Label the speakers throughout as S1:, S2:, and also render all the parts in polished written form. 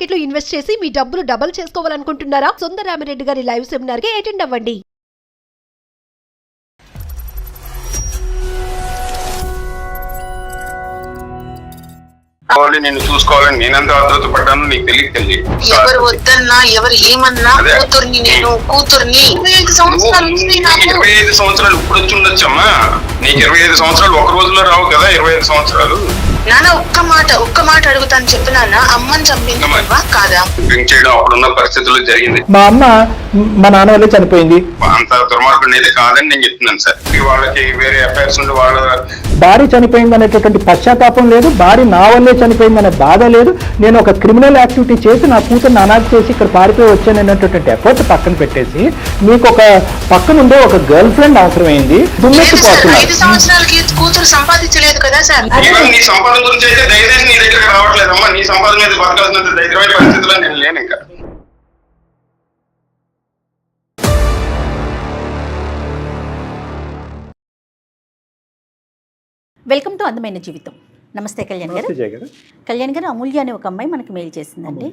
S1: Market లో invest చేసి మీ డబ్బులు డబుల్ చేసుకోవాలనుకుంటున్నారా? సుందరరామిరెడ్డి గారి లైవ్ సెమినార్ కి అటెండ్ అవ్వండి.
S2: నిన్ను చూసుకోవాలని నేనంత ఆతృత పడ్డాను నీకు తెలియదు.
S3: ఎవరు వద్దన్నా ఎవరు ఏమన్నా కూతుర్ని నేను కూతుర్ని 25 సంవత్సరాలు
S2: 25 సంవత్సరాలు ఇప్పుడు వచ్చి ఉండొచ్చమ్మా. నీకు 25 సంవత్సరాలు ఒక రోజులో రావు కదా. 25 సంవత్సరాలు
S3: నాన్న ఒక్క మాట అడుగుతాను చెప్పు నాన్న. అమ్మని చంపింది కాదా?
S2: డ్రింక్ చేయడం అప్పుడున్న పరిస్థితుల్లో జరిగింది.
S4: మా అమ్మ మా నాన్న వల్లే చనిపోయింది.
S2: అంత దుర్మార్గుడు అయితే కాదని నేను చెప్తున్నాను సార్. వాళ్ళకి వేరే అఫైర్స్ ఉండి వాళ్ళ
S4: భార్య చనిపోయింది అనేటటువంటి పశ్చాత్తాపం లేదు, భార్య నా వల్లే చనిపోయింది అనే బాధ లేదు. నేను ఒక క్రిమినల్ యాక్టివిటీ చేసి నా కూతురు అనాథ చేసి ఇక్కడ పారిపోయి వచ్చాను అనేటటువంటి ఎఫర్ట్ పక్కన పెట్టేసి మీకు ఒక పక్కనుండే ఒక గర్ల్ ఫ్రెండ్ అవసరమైంది.
S3: ఐదు సంవత్సరాలకి కూతురు సంపాదించలేదు కదా సార్.
S2: నీ సంపాదన గురించి అయితే దయచేసి నీ దగ్గర రావట్లేదమ్మా. నీ సంపాదన మీద బతకాల్సినంత ధైర్యమైన పరిస్థితుల్లో నేను లేను ఇంకా.
S5: వెల్కమ్ టు అందమైన జీవితం. నమస్తే కళ్యాణ్ గారు. కళ్యాణ్ గారు, అమూల్య అనే ఒక అమ్మాయి మనకి మెయిల్ చేసిందండి.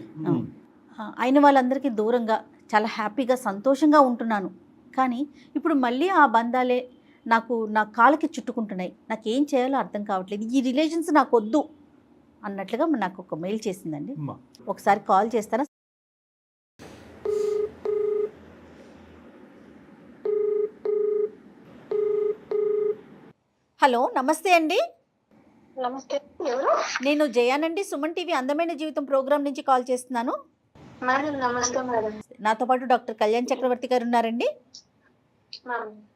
S5: అయిన వాళ్ళందరికీ దూరంగా చాలా హ్యాపీగా సంతోషంగా ఉంటున్నాను, కానీ ఇప్పుడు మళ్ళీ ఆ బంధాలే నా కాళ్ళకి చుట్టుకుంటున్నాయి. నాకు ఏం చేయాలో అర్థం కావట్లేదు. ఈ రిలేషన్స్ నాకు వద్దు అన్నట్లుగా నాకు ఒక మెయిల్ చేసిందండి. ఒకసారి కాల్ చేస్తారా? హలో, నమస్తే అండి.
S3: నమస్తే,
S5: నేను జయానండి, సుమన్ టీవీ అందమైన జీవితం ప్రోగ్రామ్ నుంచి కాల్ చేస్తున్నాను.
S3: మేడం నమస్తే మేడం.
S5: నాతో పాటు డాక్టర్ కళ్యాణ్ చక్రవర్తి గారు ఉన్నారండి.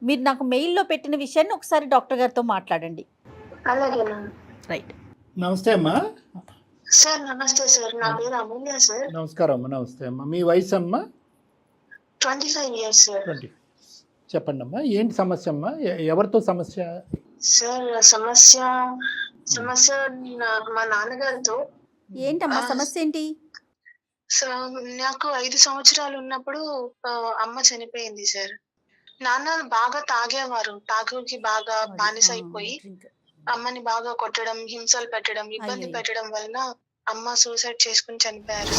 S5: మీరు నాకు మెయిల్లో పెట్టిన విషయాన్ని ఒకసారి డాక్టర్ గారితో మాట్లాడండి.
S3: అలాగే
S5: రైట్.
S4: నమస్తే అమ్మా.
S3: సార్ నమస్తే సార్, నా పేరు అమూల్య సార్.
S4: నమస్కారం అమ్మా. నమస్తే అమ్మా. మీ వయసు అమ్మా?
S3: 25 years సార్.
S4: 20. చెప్పండి అమ్మా, ఏంటి సమస్య అమ్మా? ఎవరితో సమస్య?
S3: సార్ సమస్య మా నాన్నగారితో.
S5: ఏంటమ్మా సమస్య ఏంటి?
S3: నాకు 5 సంవత్సరాలు ఉన్నప్పుడు అమ్మ చనిపోయింది సార్. నాన్న బాగా తాగేవారు, తాగుకి బాగా బానిస అయిపోయి అమ్మని బాగా కొట్టడం, హింసలు పెట్టడం, ఇబ్బంది పెట్టడం వలన అమ్మ సూసైడ్ చేసుకుని చనిపోయారు.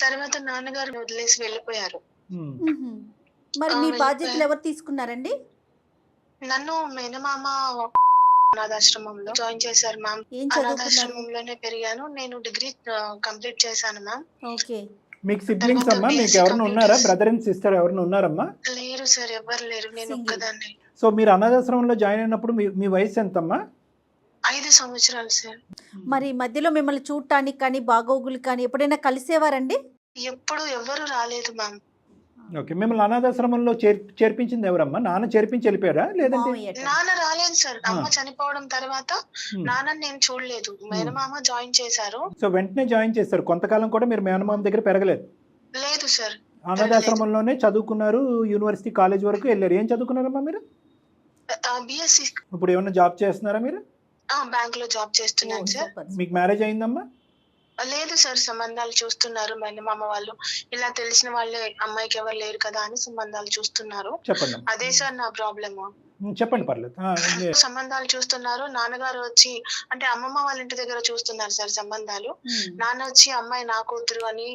S3: తర్వాత నాన్నగారు వదిలేసి వెళ్ళిపోయారు.
S5: మరి మీ బాధ్యతలు ఎవరు తీసుకున్నారండి?
S3: నన్ను మేనమామ అనాథాశ్రమంలో జాయిన్ చేశారు మ్యామ్. అనాథాశ్రమంలోనే పెరిగాను. నేను డిగ్రీ కంప్లీట్ చేశాను మ్యామ్.
S5: ఓకే.
S4: మీకు సిబ్లింగ్స్ అమ్మా? మీకు ఎవరైనా ఉన్నారా? బ్రదర్ అండ్ సిస్టర్ ఎవరైనా ఉన్నారమ్మా?
S3: లేరు సార్, ఎవరు లేరు, నేను ఒక్కదాన్ని.
S4: సో మీరు అనాథాశ్రమంలో జాయిన్ అయినప్పుడు మీ వయసు ఎంతమ్మా?
S3: 5 సంవత్సరాలు సార్.
S5: మరి మధ్యలో మిమ్మల్ని చూడటానికి కానీ బాగోగులు కానీ ఎప్పుడైనా కలిసేవారండి?
S3: ఎప్పుడు ఎవరు రాలేదు మ్యామ్.
S4: ఓకే. మిమ్మల్ని అనాథాశ్రమంలో చేర్పించింది ఎవరమ్మా? నాన్న చేర్పించి వెళ్ళిపోయారా లేదంటే?
S3: నాన్న రాలేదు సార్. అమ్మ చనిపోవడం తర్వాత నాన్న నేను చూడలేదు. మేనమామ జాయిన్ చేశారు.
S4: సో వెంటనే జాయిన్ చేశారు. కొంతకాలం కూడా మీరు మేనమామ దగ్గర పెరగలేదు?
S3: లేదు సార్.
S4: అనాథాశ్రమంలోనే చదువుకున్నారు, యూనివర్సిటీ కాలేజ్ వరకు వెళ్ళారు. ఏం చదువుకున్నారమ్మా మీరు?
S3: బిఎస్సి.
S4: ఇప్పుడు ఏమన్నా జాబ్ చేస్తున్నారా మీరు?
S3: బ్యాంక్ లో జాబ్ చేస్తున్నాను సార్.
S4: మీకు మ్యారేజ్ అయిందమ్మా?
S3: లేదు సార్, సంబంధాలు చూస్తున్నారు మేనమామ వాళ్ళు. ఇలా తెలిసిన వాళ్ళే అమ్మాయికి ఎవరు లేరు కదా అని సంబంధాలు చూస్తున్నారు.
S4: చెప్పండి.
S3: అదే సార్ నా ప్రాబ్లమ్.
S4: చెప్పండి, పర్లేదు.
S3: సంబంధాలు చూస్తున్నారు. నాన్నగారు వచ్చి అంటే అమ్మమ్మ వాళ్ళ ఇంటి దగ్గర చూస్తున్నారు సార్ సంబంధాలు. నాన్న వచ్చి అమ్మాయి నా కూతురు అని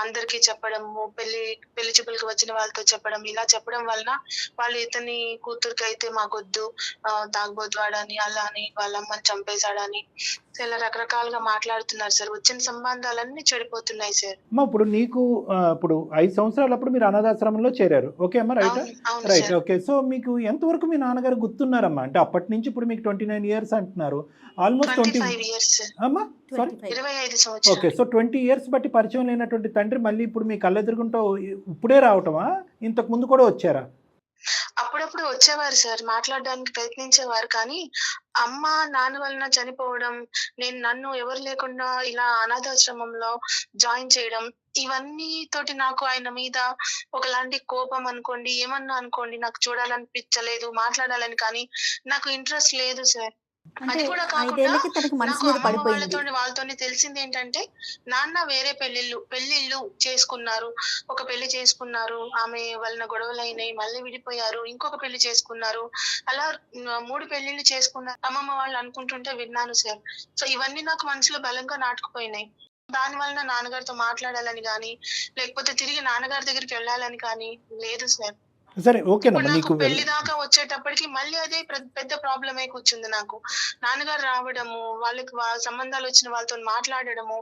S3: అందరికి చెప్పడము, పెళ్లి చూపులకు వచ్చిన వాళ్ళతో చెప్పడం, ఇలా చెప్పడం వలన వాళ్ళు ఇతని కూతురికి అయితే మాకొద్దు, తాగుబోతువాడని, అలా అని, వాళ్ళ అమ్మని చంపేశాడని ఇలా రకరకాలుగా మాట్లాడుతున్నారు సార్. వచ్చిన సంబంధాలన్నీ చెడిపోతున్నాయి సార్.
S4: ఇప్పుడు నీకు ఇప్పుడు 5 సంవత్సరాలు అప్పుడు మీరు అనాథాశ్రమంలో చేరారు. ఓకే అమ్మా, రైట్ రైట్. ఓకే. సో మీకు ఎంతవరకు మీ నాన్నగారు గుర్తున్నారమ్మా? అంటే అప్పటి నుంచి ఇప్పుడు మీకు 29 years అంటున్నారు. ఆల్మోస్ట్
S3: 25 years
S4: అమ్మా. సారీ,
S3: 25 సంవత్సరాలు.
S4: ఓకే. సో 20 years బట్టి పరిచయం లేనటువంటి తండ్రి మళ్ళీ ఇప్పుడు మీ కళ్ళెదురుగుంటూ ఇప్పుడే రావటమా? ఇంతకు ముందు కూడా వచ్చారా?
S3: అప్పుడప్పుడు వచ్చేవారు సార్, మాట్లాడడానికి ప్రయత్నించేవారు. కానీ అమ్మ నాన్న వలన చనిపోవడం, నన్ను ఎవరు లేకుండా ఇలా అనాథాశ్రమంలో జాయిన్ చేయడం, ఇవన్నీ తోటి నాకు ఆయన మీద ఒకలాంటి కోపం అనుకోండి, ఏమన్నా అనుకోండి, నాకు చూడాలనిపించలేదు, మాట్లాడాలని కానీ నాకు ఇంట్రెస్ట్ లేదు సార్.
S5: అంటే
S3: అది కూడా కాకుండా
S5: 5 ఏళ్ళకి తనకి మనసు
S3: నాకు
S5: మీద
S3: అమ్మమ్మ
S5: పడిపోయింది.
S3: వాళ్ళతోని తెలిసింది ఏంటంటే నాన్న వేరే పెళ్లిళ్ళు చేసుకున్నారు. ఒక పెళ్లి చేసుకున్నారు, ఆమె వలన గొడవలు అయినాయి, మళ్ళీ విడిపోయారు, ఇంకొక పెళ్లి చేసుకున్నారు, అలా 3 పెళ్లిళ్ళు చేసుకున్నారు అమ్మమ్మ వాళ్ళు అనుకుంటుంటే విన్నాను సార్. సో ఇవన్నీ నాకు మనసులో బలంగా నాటుకుపోయినాయి. దాని వలన నాన్నగారితో మాట్లాడాలని గాని, లేకపోతే తిరిగి నాన్నగారి దగ్గరికి వెళ్ళాలని కానీ లేదు సార్.
S4: సరే
S3: ఇప్పుడు
S4: ఓకేనమ్మా,
S3: నాకు
S4: నీకు
S3: పెళ్లి దాకా వచ్చేటప్పటికి మళ్ళీ అదే పెద్ద ప్రాబ్లం అయి కూర్చుంది నాకు. నాన్నగారు రావడము, వాళ్ళకి సంబంధాలు వచ్చిన వాళ్ళతో మాట్లాడడము,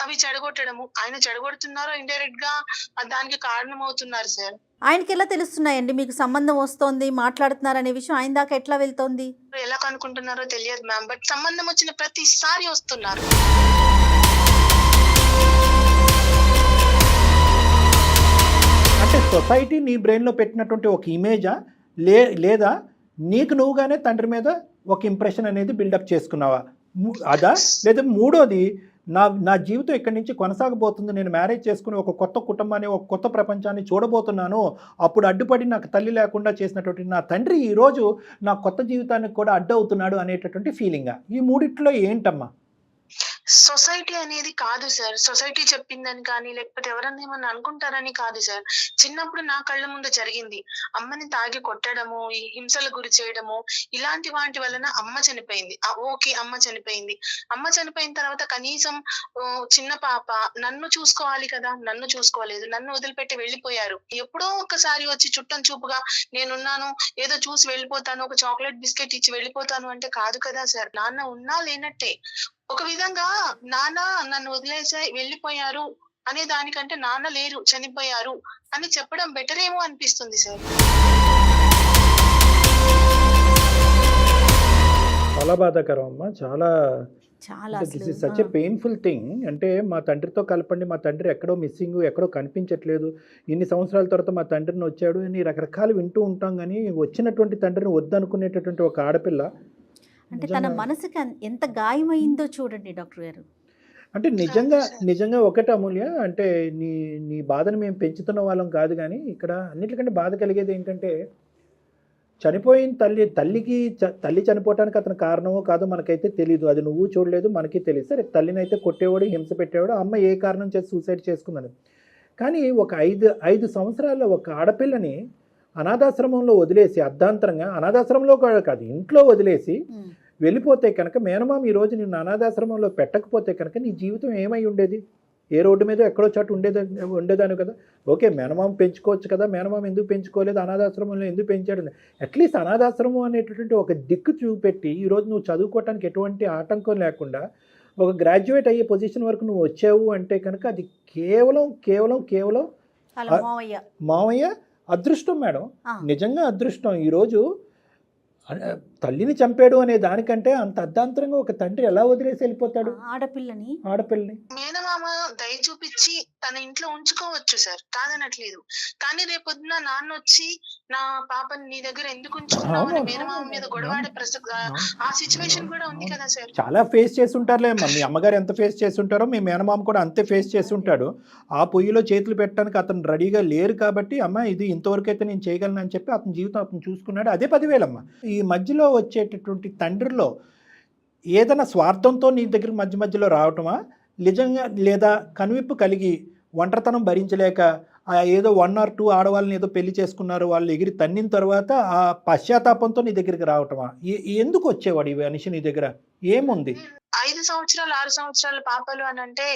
S3: అవి చెడగొట్టడము. ఆయన చెడగొడుతున్నారో ఇండైరెక్ట్ గా దానికి కారణం అవుతున్నారు సార్.
S5: ఆయనకి ఎలా తెలుస్తున్నాయండి మీకు సంబంధం వస్తోంది, మాట్లాడుతున్నారు అనే విషయం ఆయన దాకా ఎట్లా వెళ్తోంది?
S3: ఎలా కనుక్కుంటున్నారో తెలియదు మ్యామ్, బట్ సంబంధం వచ్చిన ప్రతిసారి వస్తున్నారు.
S4: అంటే సొసైటీ నీ బ్రెయిన్లో పెట్టినటువంటి ఒక ఇమేజా లేదా నీకు నువ్వుగానే తండ్రి మీద ఒక ఇంప్రెషన్ అనేది బిల్డప్ చేసుకున్నావా అదా? లేదా మూడోది నా జీవితం ఇక్కడి నుంచి కొనసాగబోతుంది, నేను మ్యారేజ్ చేసుకుని ఒక కొత్త కుటుంబాన్ని, ఒక కొత్త ప్రపంచాన్ని చూడబోతున్నాను, అప్పుడు అడ్డుపడి నాకు తల్లి లేకుండా చేసినటువంటి నా తండ్రి ఈరోజు నా కొత్త జీవితానికి కూడా అడ్డు అవుతున్నాడు అనేటటువంటి ఫీలింగా? ఈ మూడిట్లో ఏంటమ్మా?
S3: సొసైటీ అనేది కాదు సార్. సొసైటీ చెప్పిందని కానీ, లేకపోతే ఎవరన్నా ఏమన్నా అనుకుంటారని కాదు సార్. చిన్నప్పుడు నా కళ్ళ ముందు జరిగింది. అమ్మని తాగి కొట్టడము, ఈ హింసలకు గురి చేయడము, ఇలాంటి వాటి వలన అమ్మ చనిపోయింది. ఓకే, అమ్మ చనిపోయింది. అమ్మ చనిపోయిన తర్వాత కనీసం చిన్న పాప నన్ను చూసుకోవాలి కదా, నన్ను చూసుకోలేదు, నన్ను వదిలిపెట్టి వెళ్ళిపోయారు. ఎప్పుడో ఒక్కసారి వచ్చి చుట్టం చూపుగా నేనున్నాను, ఏదో చూసి వెళ్ళిపోతాను, ఒక చాక్లెట్ బిస్కెట్ ఇచ్చి వెళ్ళిపోతాను అంటే కాదు కదా సార్. నాన్న ఉన్నా లేనట్టే. ఒక విధంగా నాన్న నన్ను వదిలేసి వెళ్ళిపోయారు అనే దానికంటే నాన్న లేరు, చనిపోయారు అని చెప్పడం బెటర్ ఏమో అనిపిస్తుంది సార్.
S4: చాలా బాధాకరం అమ్మా, చాలా
S5: చాలా
S4: this is such a painful thing. అంటే మా తండ్రితో కలపండి, మా తండ్రి ఎక్కడో మిస్సింగ్, ఎక్కడో కనిపించట్లేదు, ఇన్ని సంవత్సరాల తర్వాత మా తండ్రిని వచ్చాడు అని రకరకాలు వింటూ ఉంటాం. కానీ వచ్చినటువంటి తండ్రిని వద్దనుకునేటటువంటి ఒక ఆడపిల్ల
S5: అంటే తన మనసుకి ఎంత గాయమైందో చూడండి డాక్టర్ గారు.
S4: అంటే నిజంగా ఒకటి అమూల్య, అంటే నీ బాధను మేము పెంచుతున్న వాళ్ళం కాదు, కానీ ఇక్కడ అన్నిటికంటే బాధ కలిగేది ఏంటంటే చనిపోయిన తల్లి చనిపోవటానికి అతను కారణమో కాదో మనకైతే తెలియదు, అది నువ్వు చూడలేదు, మనకి తెలియదు. సరే, తల్లిని అయితే కొట్టేవాడు, హింస పెట్టేవాడు, అమ్మ ఏ కారణం చేసి సూసైడ్ చేసుకుందని. కానీ ఒక 5 సంవత్సరాల ఒక ఆడపిల్లని అనాథాశ్రమంలో వదిలేసి, అర్ధాంతరంగా అనాథాశ్రమంలో కాదు ఇంట్లో వదిలేసి వెళ్ళిపోతే కనుక, మేనమామ ఈరోజు నిన్ను అనాథాశ్రమంలో పెట్టకపోతే కనుక నీ జీవితం ఏమై ఉండేది? ఏ రోడ్డు మీద ఎక్కడో చోటు ఉండేదాను కదా. ఓకే, మేనమామ పెంచుకోవచ్చు కదా, మేనమామ ఎందుకు పెంచుకోలేదు, అనాథాశ్రమంలో ఎందుకు పెంచాడు? అట్లీస్ట్ అనాథాశ్రమం అనేటటువంటి ఒక దిక్కు చూపెట్టి ఈరోజు నువ్వు చదువుకోవటానికి ఎటువంటి ఆటంకం లేకుండా ఒక గ్రాడ్యుయేట్ అయ్యే పొజిషన్ వరకు నువ్వు వచ్చావు అంటే కనుక అది కేవలం మావయ్య అదృష్టం మేడం, నిజంగా అదృష్టం. ఈరోజు తల్లిని చంపాడు అనే దానికంటే అంత అర్ధాంతరంగా ఒక తండ్రి ఎలా వదిలేసి వెళ్ళిపోతాడు ఆడపిల్లని?
S3: మేనమామ దయ చూపించి తన ఇంట్లో ఉంచుకోవచ్చు సార్, కాదనట్లేదు. కానీ రేపొద్దున నాన్న వచ్చి నా పాపని నీ దగ్గర ఎందుకు ఉంచుకున్నావు అని మేనమామ మీద గొడవాడే ఆ సిచ్యువేషన్ కూడా ఉంది కదా సార్.
S4: చాలా ఫేస్ చేసి ఉంటారులే, మీ అమ్మగారు ఎంత ఫేస్ చేసి ఉంటారో మీ మేనమామ కూడా అంతే ఫేస్ చేసి ఉంటాడు. ఆ పొయ్యిలో చేతులు పెట్టడానికి అతను రెడీగా లేరు కాబట్టి, అమ్మ ఇది ఇంతవరకు అయితే నేను చేయగలను అని చెప్పి అతని జీవితం అతను చూసుకున్నాడు. అదే 10,000 అమ్మ. ఈ మధ్యలో వచ్చేటటువంటి తండ్రిలో ఏదైనా స్వార్థంతో నీ దగ్గర మధ్యలో రావటమా, నిజంగా లేదా కనువిప్పు కలిగి ఒంటరితనం భరించలేక ఏదో 1 or 2 ఆడవాళ్ళని ఏదో పెళ్లి చేసుకున్నారు, వాళ్ళు ఎగిరి తన్నిన తర్వాత ఆ పశ్చాత్తాపంతో నీ దగ్గరికి రావటమా? ఎందుకు వచ్చేవాడు ఈ మనిషి నీ దగ్గర? ఏముంది?
S3: 5 సంవత్సరాలు 6 సంవత్సరాల పాపలు అని అంటే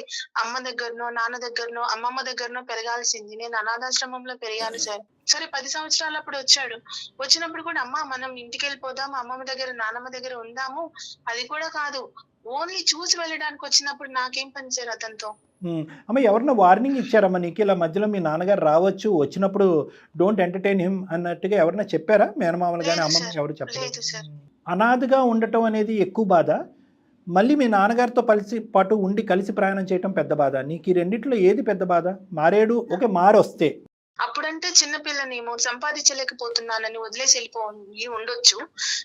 S3: అమ్మ దగ్గరనో నాన్న దగ్గరనో అమ్మమ్మ దగ్గరనో పెరగాల్సింది. నేను అనాథాశ్రమంలో పెరిగాను సార్. సరే 10 సంవత్సరాలు అప్పుడు వచ్చాడు. వచ్చినప్పుడు కూడా అమ్మ మనం ఇంటికి వెళ్ళిపోదాం, అమ్మమ్మ దగ్గర నాన్నమ్మ దగ్గర ఉందాము, అది కూడా కాదు, ఓన్లీ చూసి వెళ్ళడానికి వచ్చినప్పుడు నాకేం పని సార్ అతనితో?
S4: అమ్మ, ఎవరన్నా వార్నింగ్ ఇచ్చారమ్మా నీకు, ఇలా మధ్యలో మీ నాన్నగారు రావచ్చు, వచ్చినప్పుడు డోంట్ ఎంటర్టైన్ హిమ్ అన్నట్టుగా ఎవరన్నా చెప్పారా? మేనమామలు కానీ అమ్మమ్మ ఎవరు చెప్పలేదు. అనాథగా ఉండటం అనేది ఎక్కువ బాధ, మళ్ళీ మీ నాన్నగారితో పాటు ఉండి కలిసి ప్రయాణం చేయటం పెద్ద బాధ. నీకు ఈ రెండిట్లో ఏది పెద్ద బాధ? మారొస్తే
S3: అప్పుడంటే చిన్నపిల్లనేమో సంపాదించలేకపోతున్నానని వదిలేసి వెళ్ళిపోయి ఉండొచ్చు.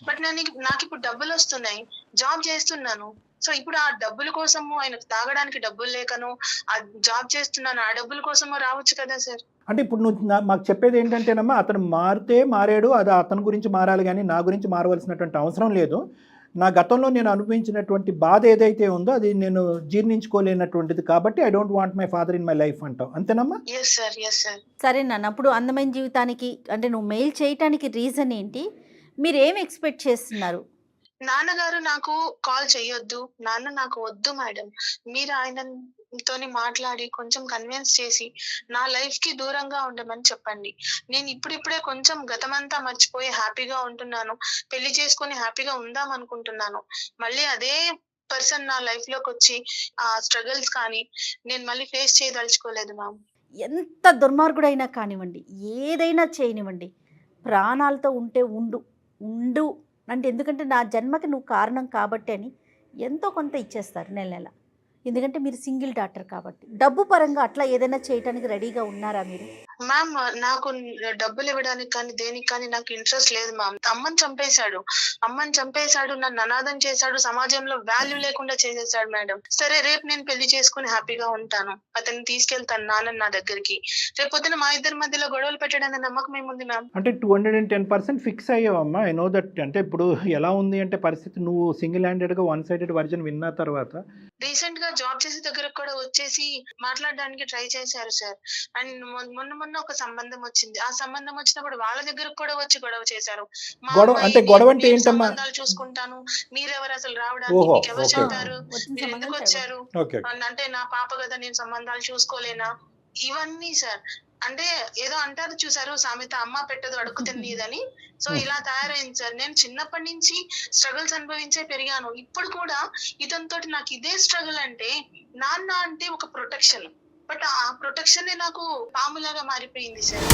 S3: బట్ నాకు ఇప్పుడు డబ్బులు వస్తున్నాయి, జాబ్ చేస్తున్నాను. సో ఇప్పుడు ఆ డబ్బుల కోసము, ఆయన తాగడానికి డబ్బులు లేకను ఆ జాబ్ చేస్తున్నాను, ఆ డబ్బుల కోసము రావచ్చు కదా సార్.
S4: అంటే ఇప్పుడు నువ్వు మాకు చెప్పేది ఏంటంటేనమ్మా, అతను మారాడు, అది అతని గురించి మారాలి కానీ నా గురించి మారవలసినటువంటి అవసరం లేదు. నా గతంలో నేను అనుభవించినటువంటి బాధ ఏదైతే ఉందో అది నేను జీర్ణించుకోలేనటువంటిది కాబట్టి I don't want my father in my life అంటావు, అంతేనమ్మా?
S3: Yes sir, yes sir.
S5: సరే నాన్న, అప్పుడు అందమైన జీవితానికి అంటే నువ్వు మెయిల్ చేయటానికి రీజన్ ఏంటి? మీరు ఏం ఎక్స్పెక్ట్ చేస్తున్నారు?
S3: నాన్నగారు నాకు కాల్ చెయ్యొద్దు, నాన్న నాకు వద్దు మేడం, మీరు ఆయనతోని మాట్లాడి కొంచెం కన్విన్స్ చేసి నా లైఫ్ కి దూరంగా ఉండమని చెప్పండి. నేను ఇప్పుడిప్పుడే కొంచెం గతమంతా మర్చిపోయి హ్యాపీగా ఉంటున్నాను, పెళ్లి చేసుకుని హ్యాపీగా ఉందాం అనుకుంటున్నాను. మళ్ళీ అదే పర్సన్ నా లైఫ్ లోకి వచ్చి ఆ స్ట్రగుల్స్ కానీ నేను మళ్ళీ ఫేస్ చేయదలుచుకోలేదు మ్యామ్.
S5: ఎంత దుర్మార్గుడైనా కానివ్వండి, ఏదైనా చేయనివ్వండి, ప్రాణాలతో ఉంటే ఉండు అంటే, ఎందుకంటే నా జన్మకి నువ్వు కారణం కాబట్టి అని ఎంతో కొంత ఇచ్చేస్తారు నెల నెల. ఎందుకంటే మీరు సింగిల్ డాక్టర్ కాబట్టి. డబ్బు పరంగా అట్లా ఏదైనా చేయడానికి రెడీగా ఉన్నారా మీరు?
S3: మ్యామ్ నాకు డబ్బులు ఇవ్వడానికి కానీ దేనికి కానీ నాకు ఇంట్రెస్ట్ లేదు మ్యామ్. అమ్మని చంపేశాడు, నన్ను అనాథం చేశాడు, సమాజంలో వాల్యూ లేకుండా చేసేసాడు మేడం. సరే రేపు నేను పెళ్లి చేసుకుని హ్యాపీగా ఉంటాను, అతన్ని తీసుకెళ్తాను నాన్న నా దగ్గరికి. రేపు పొద్దున మా ఇద్దరి మధ్యలో గొడవలు పెట్టడానికి నమ్మకం ఏముంది మ్యామ్?
S4: అంటే 210% ఫిక్స్ అయ్యావమ్మా. I know that. అంటే ఇప్పుడు ఎలా ఉంది అంటే పరిస్థితి, నువ్వు సింగిల్ హ్యాండెడ్గా 1-sided వర్జన్ విన్న తర్వాత
S3: రీసెంట్ గా జాబ్ చేసే దగ్గరకు కూడా వచ్చేసి మాట్లాడడానికి ట్రై చేశారు సార్. అండ్ మొన్న ఒక సంబంధం వచ్చింది, ఆ సంబంధం వచ్చినప్పుడు వాళ్ళ దగ్గరకు కూడా వచ్చి గొడవ చేశారు.
S4: గొడవ అంటే ఏంటమ్మా?
S3: సంబంధాలు చూసుకుంటాను, మీరెవరు అసలు రావడానికి, మీకు ఎవరు చెప్పారు, మీరు ఎందుకు వచ్చారు అంటే నా పాప కదా నేను సంబంధాలు చూసుకోలేనా, ఇవన్నీ సార్. అంటే ఏదో అంటారు చూసారు సామెత, అమ్మ పెట్టదు అడుగు తిన్నదని. సో ఇలా తయారైంది సార్. నేను చిన్నప్పటి నుంచి స్ట్రగుల్స్ అనుభవించే పెరిగాను. ఇప్పుడు కూడా ఇతనితో నాకు ఇదే స్ట్రగుల్. అంటే నాన్న అంటే ఒక ప్రొటెక్షన్, బట్ ఆ ప్రొటెక్షన్ నాకు పాములాగా మారిపోయింది సార్.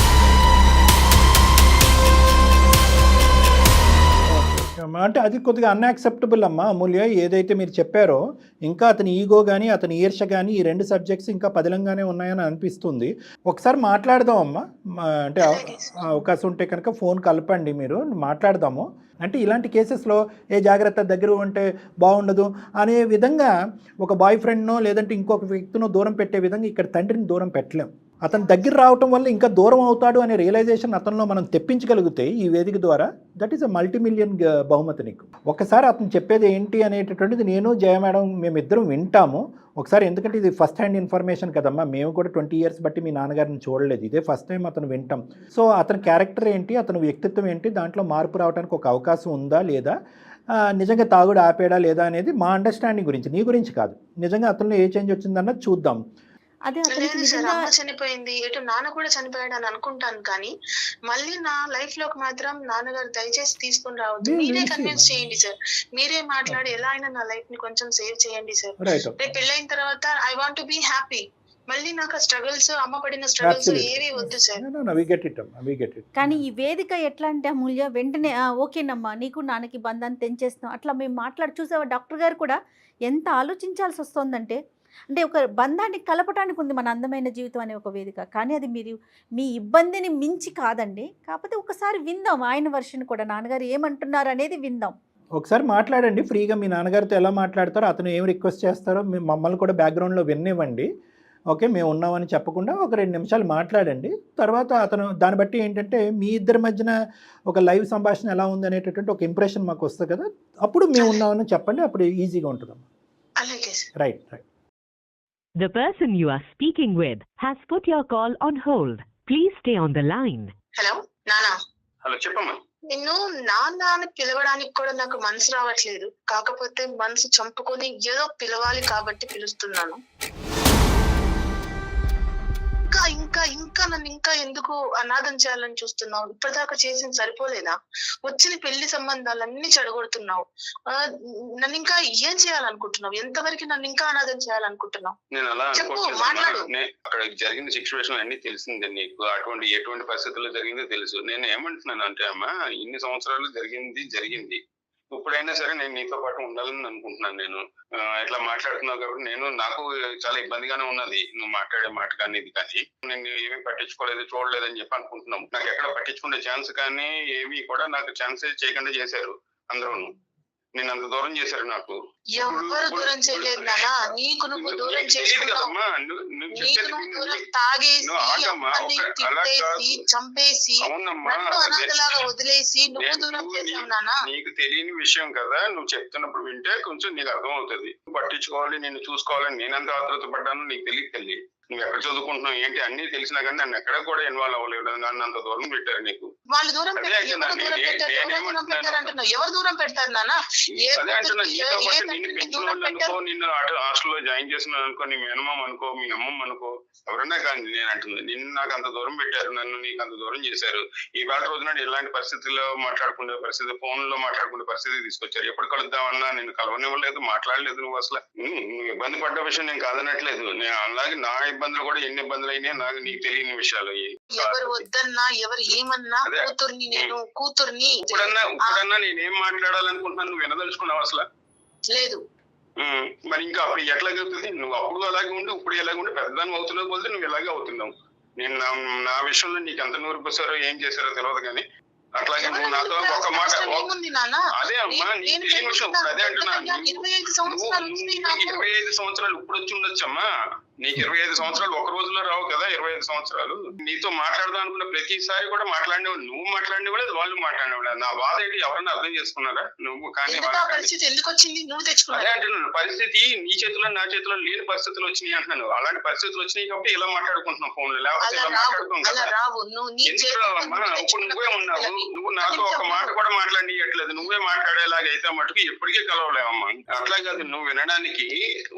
S4: అంటే అది కొద్దిగా అన్యాక్సెప్టబుల్ అమ్మా అమూల్య. ఏదైతే మీరు చెప్పారో ఇంకా అతని ఈగో కానీ అతని ఈర్ష కానీ ఈ 2 సబ్జెక్ట్స్ ఇంకా పదిలంగానే ఉన్నాయని అనిపిస్తుంది. ఒకసారి మాట్లాడదాం అమ్మా. అంటే అవకాశం ఉంటే కనుక ఫోన్ కలపండి, మీరు మాట్లాడదాము. అంటే ఇలాంటి కేసెస్లో జాగ్రత్త దగ్గర ఉంటే బాగుండదు అనే విధంగా ఒక బాయ్ ఫ్రెండ్నో లేదంటే ఇంకొక వ్యక్తినో దూరం పెట్టే విధంగా ఇక్కడ తండ్రిని దూరం పెట్టలేం. అతని దగ్గర రావటం వల్ల ఇంకా దూరం అవుతాడు అనే రియలైజేషన్ అతనిలో మనం తెప్పించగలిగితే ఈ వేదిక ద్వారా, దట్ ఈస్ అ మల్టీమిలియన్ బహుమతి నీకు. ఒకసారి అతను చెప్పేది ఏంటి అనేటటువంటిది నేను జయ మేడం మేమిద్దరం వింటాము ఒకసారి. ఎందుకంటే ఇది ఫస్ట్ హ్యాండ్ ఇన్ఫర్మేషన్ కదమ్మా. మేము కూడా 20 years బట్టి మీ నాన్నగారిని చూడలేదు, ఇదే ఫస్ట్ టైం అతను వింటాం. సో అతని క్యారెక్టర్ ఏంటి, అతని వ్యక్తిత్వం ఏంటి, దాంట్లో మార్పు రావడానికి ఒక అవకాశం ఉందా లేదా, నిజంగా తాగుడు ఆపేడా లేదా అనేది మా అండర్స్టాండింగ్ గురించి, నీ గురించి కాదు. నిజంగా అతనిలో ఏ చేంజ్ వచ్చిందన్నది చూద్దాం.
S3: లేదు సార్, అమ్మ చనిపోయింది, ఎటు నాన్న కూడా చనిపోయాడు అని అనుకుంటాను, కానీ మళ్ళీ నా లైఫ్ లోకి మాత్రం నాన్నగారు దయచేసి తీసుకుని రావద్దు. మీరే కన్విన్స్ చేయండి సార్, మీరే మాట్లాడి ఎలా అయినా నా లైఫ్ ని కొంచెం సేవ్ చేయండి సార్. రేపు పెళ్ళైన తర్వాత I want to be happy. మళ్ళీ నాకు స్ట్రగుల్స్, అమ్మ పడిన స్ట్రగుల్స్ ఏవి వద్దు సార్.
S5: కానీ ఈ వేదిక ఎట్లా అంటే అమూల్య వెంటనే ఓకేనమ్మా నీకు నాన్నకి బంధాన్ని తెంచేస్తాం అట్లా మేము మాట్లాడి చూసావా. డాక్టర్ గారు కూడా ఎంత ఆలోచించాల్సి వస్తుందంటే, అంటే ఒక బంధాన్ని కలపటానికి ఉంది మన అందమైన జీవితం అనే ఒక వేదిక. కానీ అది మీరు మీ ఇబ్బందిని మించి కాదండి. కాకపోతే ఒకసారి విందాం ఆయన వర్షన్ కూడా, నాన్నగారు ఏమంటున్నారు అనేది విందాం.
S4: ఒకసారి మాట్లాడండి ఫ్రీగా, మీ నాన్నగారితో ఎలా మాట్లాడతారో, అతను ఏం రిక్వెస్ట్ చేస్తారో మమ్మల్ని కూడా బ్యాక్గ్రౌండ్లో వినివ్వండి. ఓకే, మేము ఉన్నామని చెప్పకుండా ఒక 2 నిమిషాలు మాట్లాడండి. తర్వాత అతను దాన్ని బట్టి ఏంటంటే మీ ఇద్దరి మధ్యన ఒక లైవ్ సంభాషణ ఎలా ఉంది అనేటటువంటి ఒక ఇంప్రెషన్ మాకు వస్తుంది కదా, అప్పుడు మేము ఉన్నామని చెప్పండి, అప్పుడు ఈజీగా ఉంటుందమ్మా. Right.
S6: The person you are speaking with has put your call on hold. Please stay on the line.
S3: Hello నానా.
S2: హలో చెప్పమ్మా.
S3: నిన్ను నాన్న అని పిలవడానికి కూడా నాకు మనసు రావట్లేదు, కాకపోతే మనసు చంపుకొని ఏదో పిలవాలి కాబట్టి పిలుస్తున్నాను. ఇంకా నన్ను ఇంకా ఎందుకు అనాథం చేయాలని చూస్తున్నావు? ఇప్పటిదాకా చేసింది సరిపోలేదా? వచ్చిన పెళ్లి సంబంధాలన్నీ చెడగొడుతున్నావు. నన్ను ఇంకా ఏం చేయాలనుకుంటున్నావు? ఎంతవరకు నన్ను ఇంకా అనాథం చేయాలనుకుంటున్నావు?
S2: నేను అలా
S3: మాట్లాడు.
S2: అక్కడ జరిగిన సిచ్యువేషన్ అన్ని తెలిసిందే నీకు, ఎటువంటి పరిస్థితుల్లో జరిగిందో తెలుసు. నేను ఏమంటున్నాను అంటే అమ్మా, ఇన్ని సంవత్సరాలు జరిగింది, ఇప్పుడైనా సరే నేను నీతో పాటు ఉండాలని అనుకుంటున్నాను. నేను ఇట్లా మాట్లాడుతున్నావు కాబట్టి నాకు చాలా ఇబ్బందిగానే ఉన్నది నువ్వు మాట్లాడే మాట కానీ ఇది కానీ. నేను ఏమీ పట్టించుకోలేదు, చూడలేదు అని చెప్పి అనుకుంటున్నాం. నాకు ఎక్కడ పట్టించుకునే ఛాన్స్ కానీ ఏమీ కూడా నాకు ఛాన్స్ చేయకుండా చేశారు అందరూ. నేను అంత దూరం చేశారు నాకు.
S3: ఎవరు దూరం చేయలేదు నాన్న, నీకు నువ్వు దూరం చేసుకున్నావు.
S2: కదమ్మా
S3: నీకు నువ్వు దూరం తాగేసి అమ్మని తిట్టేసి చంపేసి నన్ను అనాథలాగా వదిలేసి నువ్వు దూరం చేసావు నాన్న.
S2: నీకు తెలియని విషయం కదా, నువ్వు చెప్తున్నప్పుడు వింటే కొంచెం నీకు అర్థం అవుతుంది. పట్టించుకోవాలి, నేను చూసుకోవాలని నేనంత ఆతృత పడ్డాను నీకు తెలియదు తల్లి. నువ్వు ఎక్కడ చదువుకుంటున్నావు ఏంటి అన్ని తెలిసినా కానీ నన్ను ఎక్కడ కూడా ఇన్వాల్వ్ అవ్వలేదు. నన్ను అంత దూరం పెట్టారు నీకు.
S3: వాళ్ళు దూరం పెట్టారంటున్నావు. ఎవరు దూరం పెడతారు నాన్న?
S2: అదే అంటున్నా, నీతో పాటు నిన్ను పెంచిన వాళ్ళు అనుకో, నిన్ను హాస్టల్లో జాయిన్ చేసిన అనుకో, నీ మేనమామ అనుకో, మీ అమ్మమ్మ అనుకో, ఎవరన్నా కానీ నేను అంటుంది నిన్ను నాకు అంత దూరం పెట్టారు, నన్ను నీకు అంత దూరం చేశారు. ఇవాళ రోజున ఇలాంటి పరిస్థితుల్లో మాట్లాడుకునే పరిస్థితి, ఫోన్ లో మాట్లాడుకునే పరిస్థితి తీసుకొచ్చారు. ఎప్పుడు కలుద్దామన్నా నేను కలవనివ్వలేదు, మాట్లాడలేదు. నువ్వు అసలు నువ్వు ఇబ్బంది పడ్డ విషయం నేను కాదనట్లేదు. నేను అలాగే నా ఇబ్బందులు కూడా ఎన్ని ఇబ్బందులు అయినా నాకు నీకు తెలియని విషయాలు.
S3: ఎవరు వద్దన్నా ఎవరు ఏమన్నా కూతుర్ని నేను కూతుర్ని
S2: ఇప్పుడన్నా నేనేం మాట్లాడాలనుకుంటున్నాను నువ్వు వినదలుచుకున్నావు అసలు
S3: లేదు.
S2: మరి ఇంకా అప్పుడు ఎట్లా జరుగుతుంది? నువ్వు అప్పుడు అలాగే ఉండి ఇప్పుడు ఎలాగ ఉండి పెద్దదాన్ని అవుతున్నావు పోతే నువ్వు ఇలాగే అవుతున్నావు. నేను నా విషయంలో నీకు ఎంత నూరు పోసారో ఏం చేశారో తెలియదు కానీ అట్లాగే నువ్వు నాతో ఒక మాట అదే అమ్మా నీకు తెలియని విషయం. ఇప్పుడు అదే అంటున్నా, 25 సంవత్సరాలు ఇప్పుడు వచ్చి ఉండొచ్చమ్మా. నీకు 25 సంవత్సరాలు ఒక రోజులో రావు కదా. 25 సంవత్సరాలు నీతో మాట్లాడదాం అనుకున్న ప్రతిసారి కూడా మాట్లాడినవాడు, నువ్వు మాట్లాడినవాడు, వాళ్ళు మాట్లాడినవాడు. నా బాధ ఏంటి ఎవరన్నా అర్థం చేసుకున్నారా? నువ్వు కానీ అదే అంటున్నాను, పరిస్థితి నీ చేతిలో నా చేతిలో లేని పరిస్థితులు వచ్చినాయి అంటున్నాను. అలాంటి పరిస్థితులు వచ్చినాయి కాబట్టి ఇలా మాట్లాడుకుంటున్నాం ఫోన్ లో, లేకపోతే ఇలా మాట్లాడుకోం కదా. ఎందుకు రావమ్మా? ఇప్పుడు నువ్వే ఉన్నావు, నువ్వు నాతో ఒక మాట కూడా మాట్లాడియట్లేదు. నువ్వే మాట్లాడేలాగైతే మటుకు ఎప్పటికీ కలవలేవమ్మా. అట్లా కాదు, నువ్వు వినడానికి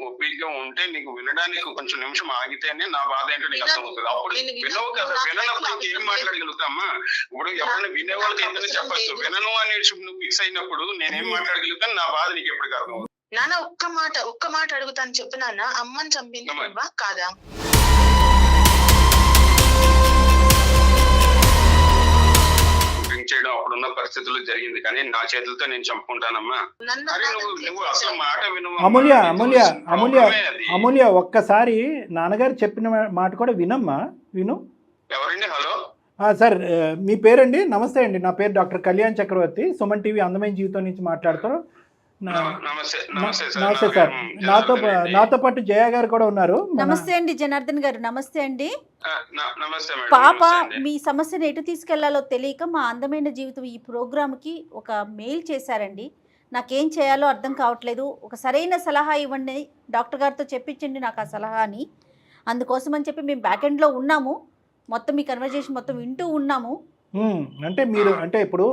S2: ఓపికగా ఉంటే నీకు వినడానికి కొంచెం నిమిషం ఆగితేనే నా బాధ ఏంటో నీకు అర్థమవుతుంది. అప్పుడు వినవు కదా, వినప్పుడు ఏం మాట్లాడగలుగుతామా? ఇప్పుడు ఎవరైనా వినే వాళ్ళకి ఏదైనా చెప్పచ్చు, వినను అని నువ్వు ఫిక్స్ అయినప్పుడు నేనేం మాట్లాడగలుగుతాను, నా బాధ నీకు ఎప్పటికీ అర్థమవుతుంది.
S3: నాన్న ఒక్క మాట అడుగుతాను చెప్పు నాన్న, అమ్మని చంపింది నువ్వా కాదా?
S2: చేయడం అప్పుడున్న పరిస్థితుల్లో జరిగింది కానీ నా చేతులతో నేను చంపుకుంటానమ్మా. అరే నువ్వు అసలు మాట విను.
S4: అమూల్య ఒక్కసారి నాన్నగారు చెప్పిన మాట కూడా వినమ్మా, విను.
S2: ఎవరండి? హలో
S4: సార్, మీ పేరండి? నమస్తే అండి, నా పేరు డాక్టర్ కళ్యాణ్ చక్రవర్తి, సుమన్ టీవీ అందమైన జీవితం నుంచి మాట్లాడుతారు. నమస్తే సార్, నాతో పాటు జయ గారు కూడా ఉన్నారు.
S5: నమస్తే అండి జనార్దన్ గారు. నమస్తే అండి.
S2: నమస్తే.
S5: పాప మీ సమస్యను ఎటు తీసుకెళ్లాలో తెలియక మా అందమైన జీవితం ఈ ప్రోగ్రామ్కి ఒక మెయిల్ చేశారండి. నాకేం చేయాలో అర్థం కావట్లేదు, ఒక సరైన సలహా ఇవ్వండి, డాక్టర్ గారితో చెప్పించండి నాకు ఆ సలహాని. అందుకోసం అని చెప్పి మేము బ్యాక్ ఎండ్లో ఉన్నాము, మొత్తం మీ కన్వర్జేషన్ మొత్తం వింటూ ఉన్నాము.
S4: అంటే మీరు అంటే ఇప్పుడు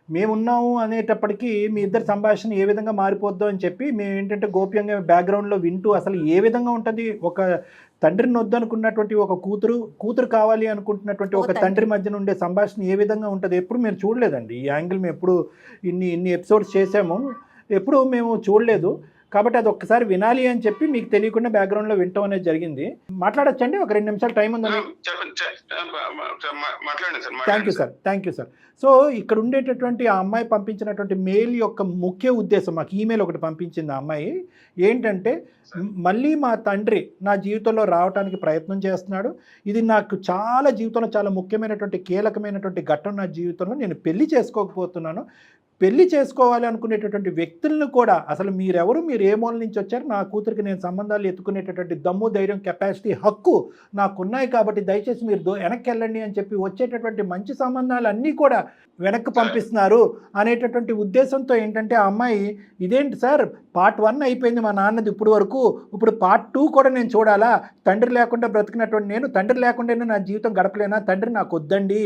S4: మేమున్నాము అనేటప్పటికీ మీ ఇద్దరు సంభాషణ ఏ విధంగా మారిపోద్దో అని చెప్పి మేము ఏంటంటే గోప్యంగా బ్యాక్గ్రౌండ్లో వింటూ అసలు ఏ విధంగా ఉంటుంది, ఒక తండ్రిని వద్దనుకున్నటువంటి ఒక కూతురు కావాలి అనుకుంటున్నటువంటి ఒక తండ్రి మధ్యన ఉండే సంభాషణ ఏ విధంగా ఉంటుంది ఎప్పుడు మీరు చూడలేదండి. ఈ యాంగిల్ మేము ఎప్పుడు ఇన్ని ఎపిసోడ్స్ చేసాము, ఎప్పుడు మేము చూడలేదు. కాబట్టి అది ఒక్కసారి వినాలి అని చెప్పి మీకు తెలియకుండా బ్యాక్గ్రౌండ్లో వినటం అనేది జరిగింది. మాట్లాడచ్చండి? ఒక 2 నిమిషాలు టైం ఉందండి. Thank you sir. సో ఇక్కడ ఉండేటటువంటి ఆ అమ్మాయి పంపించినటువంటి మెయిల్ యొక్క ముఖ్య ఉద్దేశం, మాకు ఈమెయిల్ ఒకటి పంపించింది ఆ అమ్మాయి, ఏంటంటే మళ్ళీ మా తండ్రి నా జీవితంలో రావడానికి ప్రయత్నం చేస్తున్నాడు. ఇది నాకు చాలా జీవితంలో చాలా ముఖ్యమైనటువంటి కీలకమైనటువంటి ఘట్టం నా జీవితంలో. నేను పెళ్లి చేసుకోకపోతున్నాను. పెళ్లి చేసుకోవాలి అనుకునేటటువంటి వ్యక్తులను కూడా అసలు మీరెవరు, మీరు ఏ మూల నుంచి వచ్చారు, నా కూతురికి నేను సంబంధాలు ఎత్తుకునేటటువంటి దమ్ము, ధైర్యం, కెపాసిటీ, హక్కు నాకున్నాయి కాబట్టి దయచేసి మీరు వెనక్కి వెళ్ళండి అని చెప్పి వచ్చేటటువంటి మంచి సంబంధాలు అన్నీ కూడా వెనక్కి పంపిస్తున్నారు అనేటటువంటి ఉద్దేశంతో ఏంటంటే ఆ అమ్మాయి ఇదేంటి సార్ పార్ట్ 1 అయిపోయింది మా నాన్నది ఇప్పుడు వరకు, ఇప్పుడు పార్ట్ 2 కూడా నేను చూడాలా? తండ్రి లేకుండా బ్రతికినటువంటి నేను తండ్రి లేకుండానే నా జీవితం గడపలేనా? తండ్రి నాకు వద్దండి,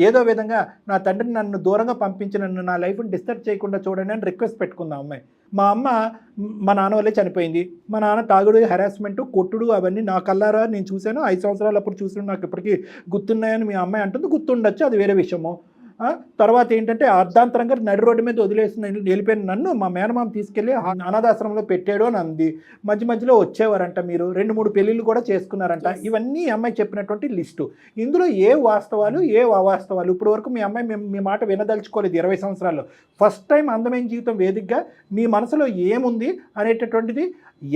S4: ఏదో విధంగా నా తండ్రిని నన్ను దూరంగా పంపించి నన్ను నా లైఫ్ని డిస్టర్బ్ చేయకుండా చూడండి అని రిక్వెస్ట్ పెట్టుకుందాం అమ్మాయి. మా అమ్మ మా నాన్న వల్లే చనిపోయింది. మా నాన్న తాగుడు, హెరాస్మెంటు, కొట్టుడు అవన్నీ నా కల్లారా నేను చూశాను. 5 సంవత్సరాలు అప్పుడు చూసిన నాకు ఇప్పటికీ గుర్తున్నాయని మీ అమ్మాయి అంటుంది. గుర్తుండొచ్చు, అది వేరే విషయము. తర్వాత ఏంటంటే అర్ధాంతరంగా నడి రోడ్డు మీద వదిలేసి వెళ్ళిపోయిన నన్ను మా మేనమామ తీసుకెళ్ళి అనాథాశ్రమంలో పెట్టాడు అని అంది. మధ్యలో వచ్చేవారంట, మీరు 2-3 పెళ్ళిళ్ళు కూడా చేసుకున్నారంట. ఇవన్నీ అమ్మాయి చెప్పినటువంటి లిస్టు. ఇందులో ఏ వాస్తవాలు ఏ అవాస్తవాలు ఇప్పటి వరకు మీ అమ్మాయి మీ మాట వినదలుచుకోలేదు 20 సంవత్సరాల్లో. ఫస్ట్ టైం అందమైన జీవితం వేదికగా మీ మనసులో ఏముంది అనేటటువంటిది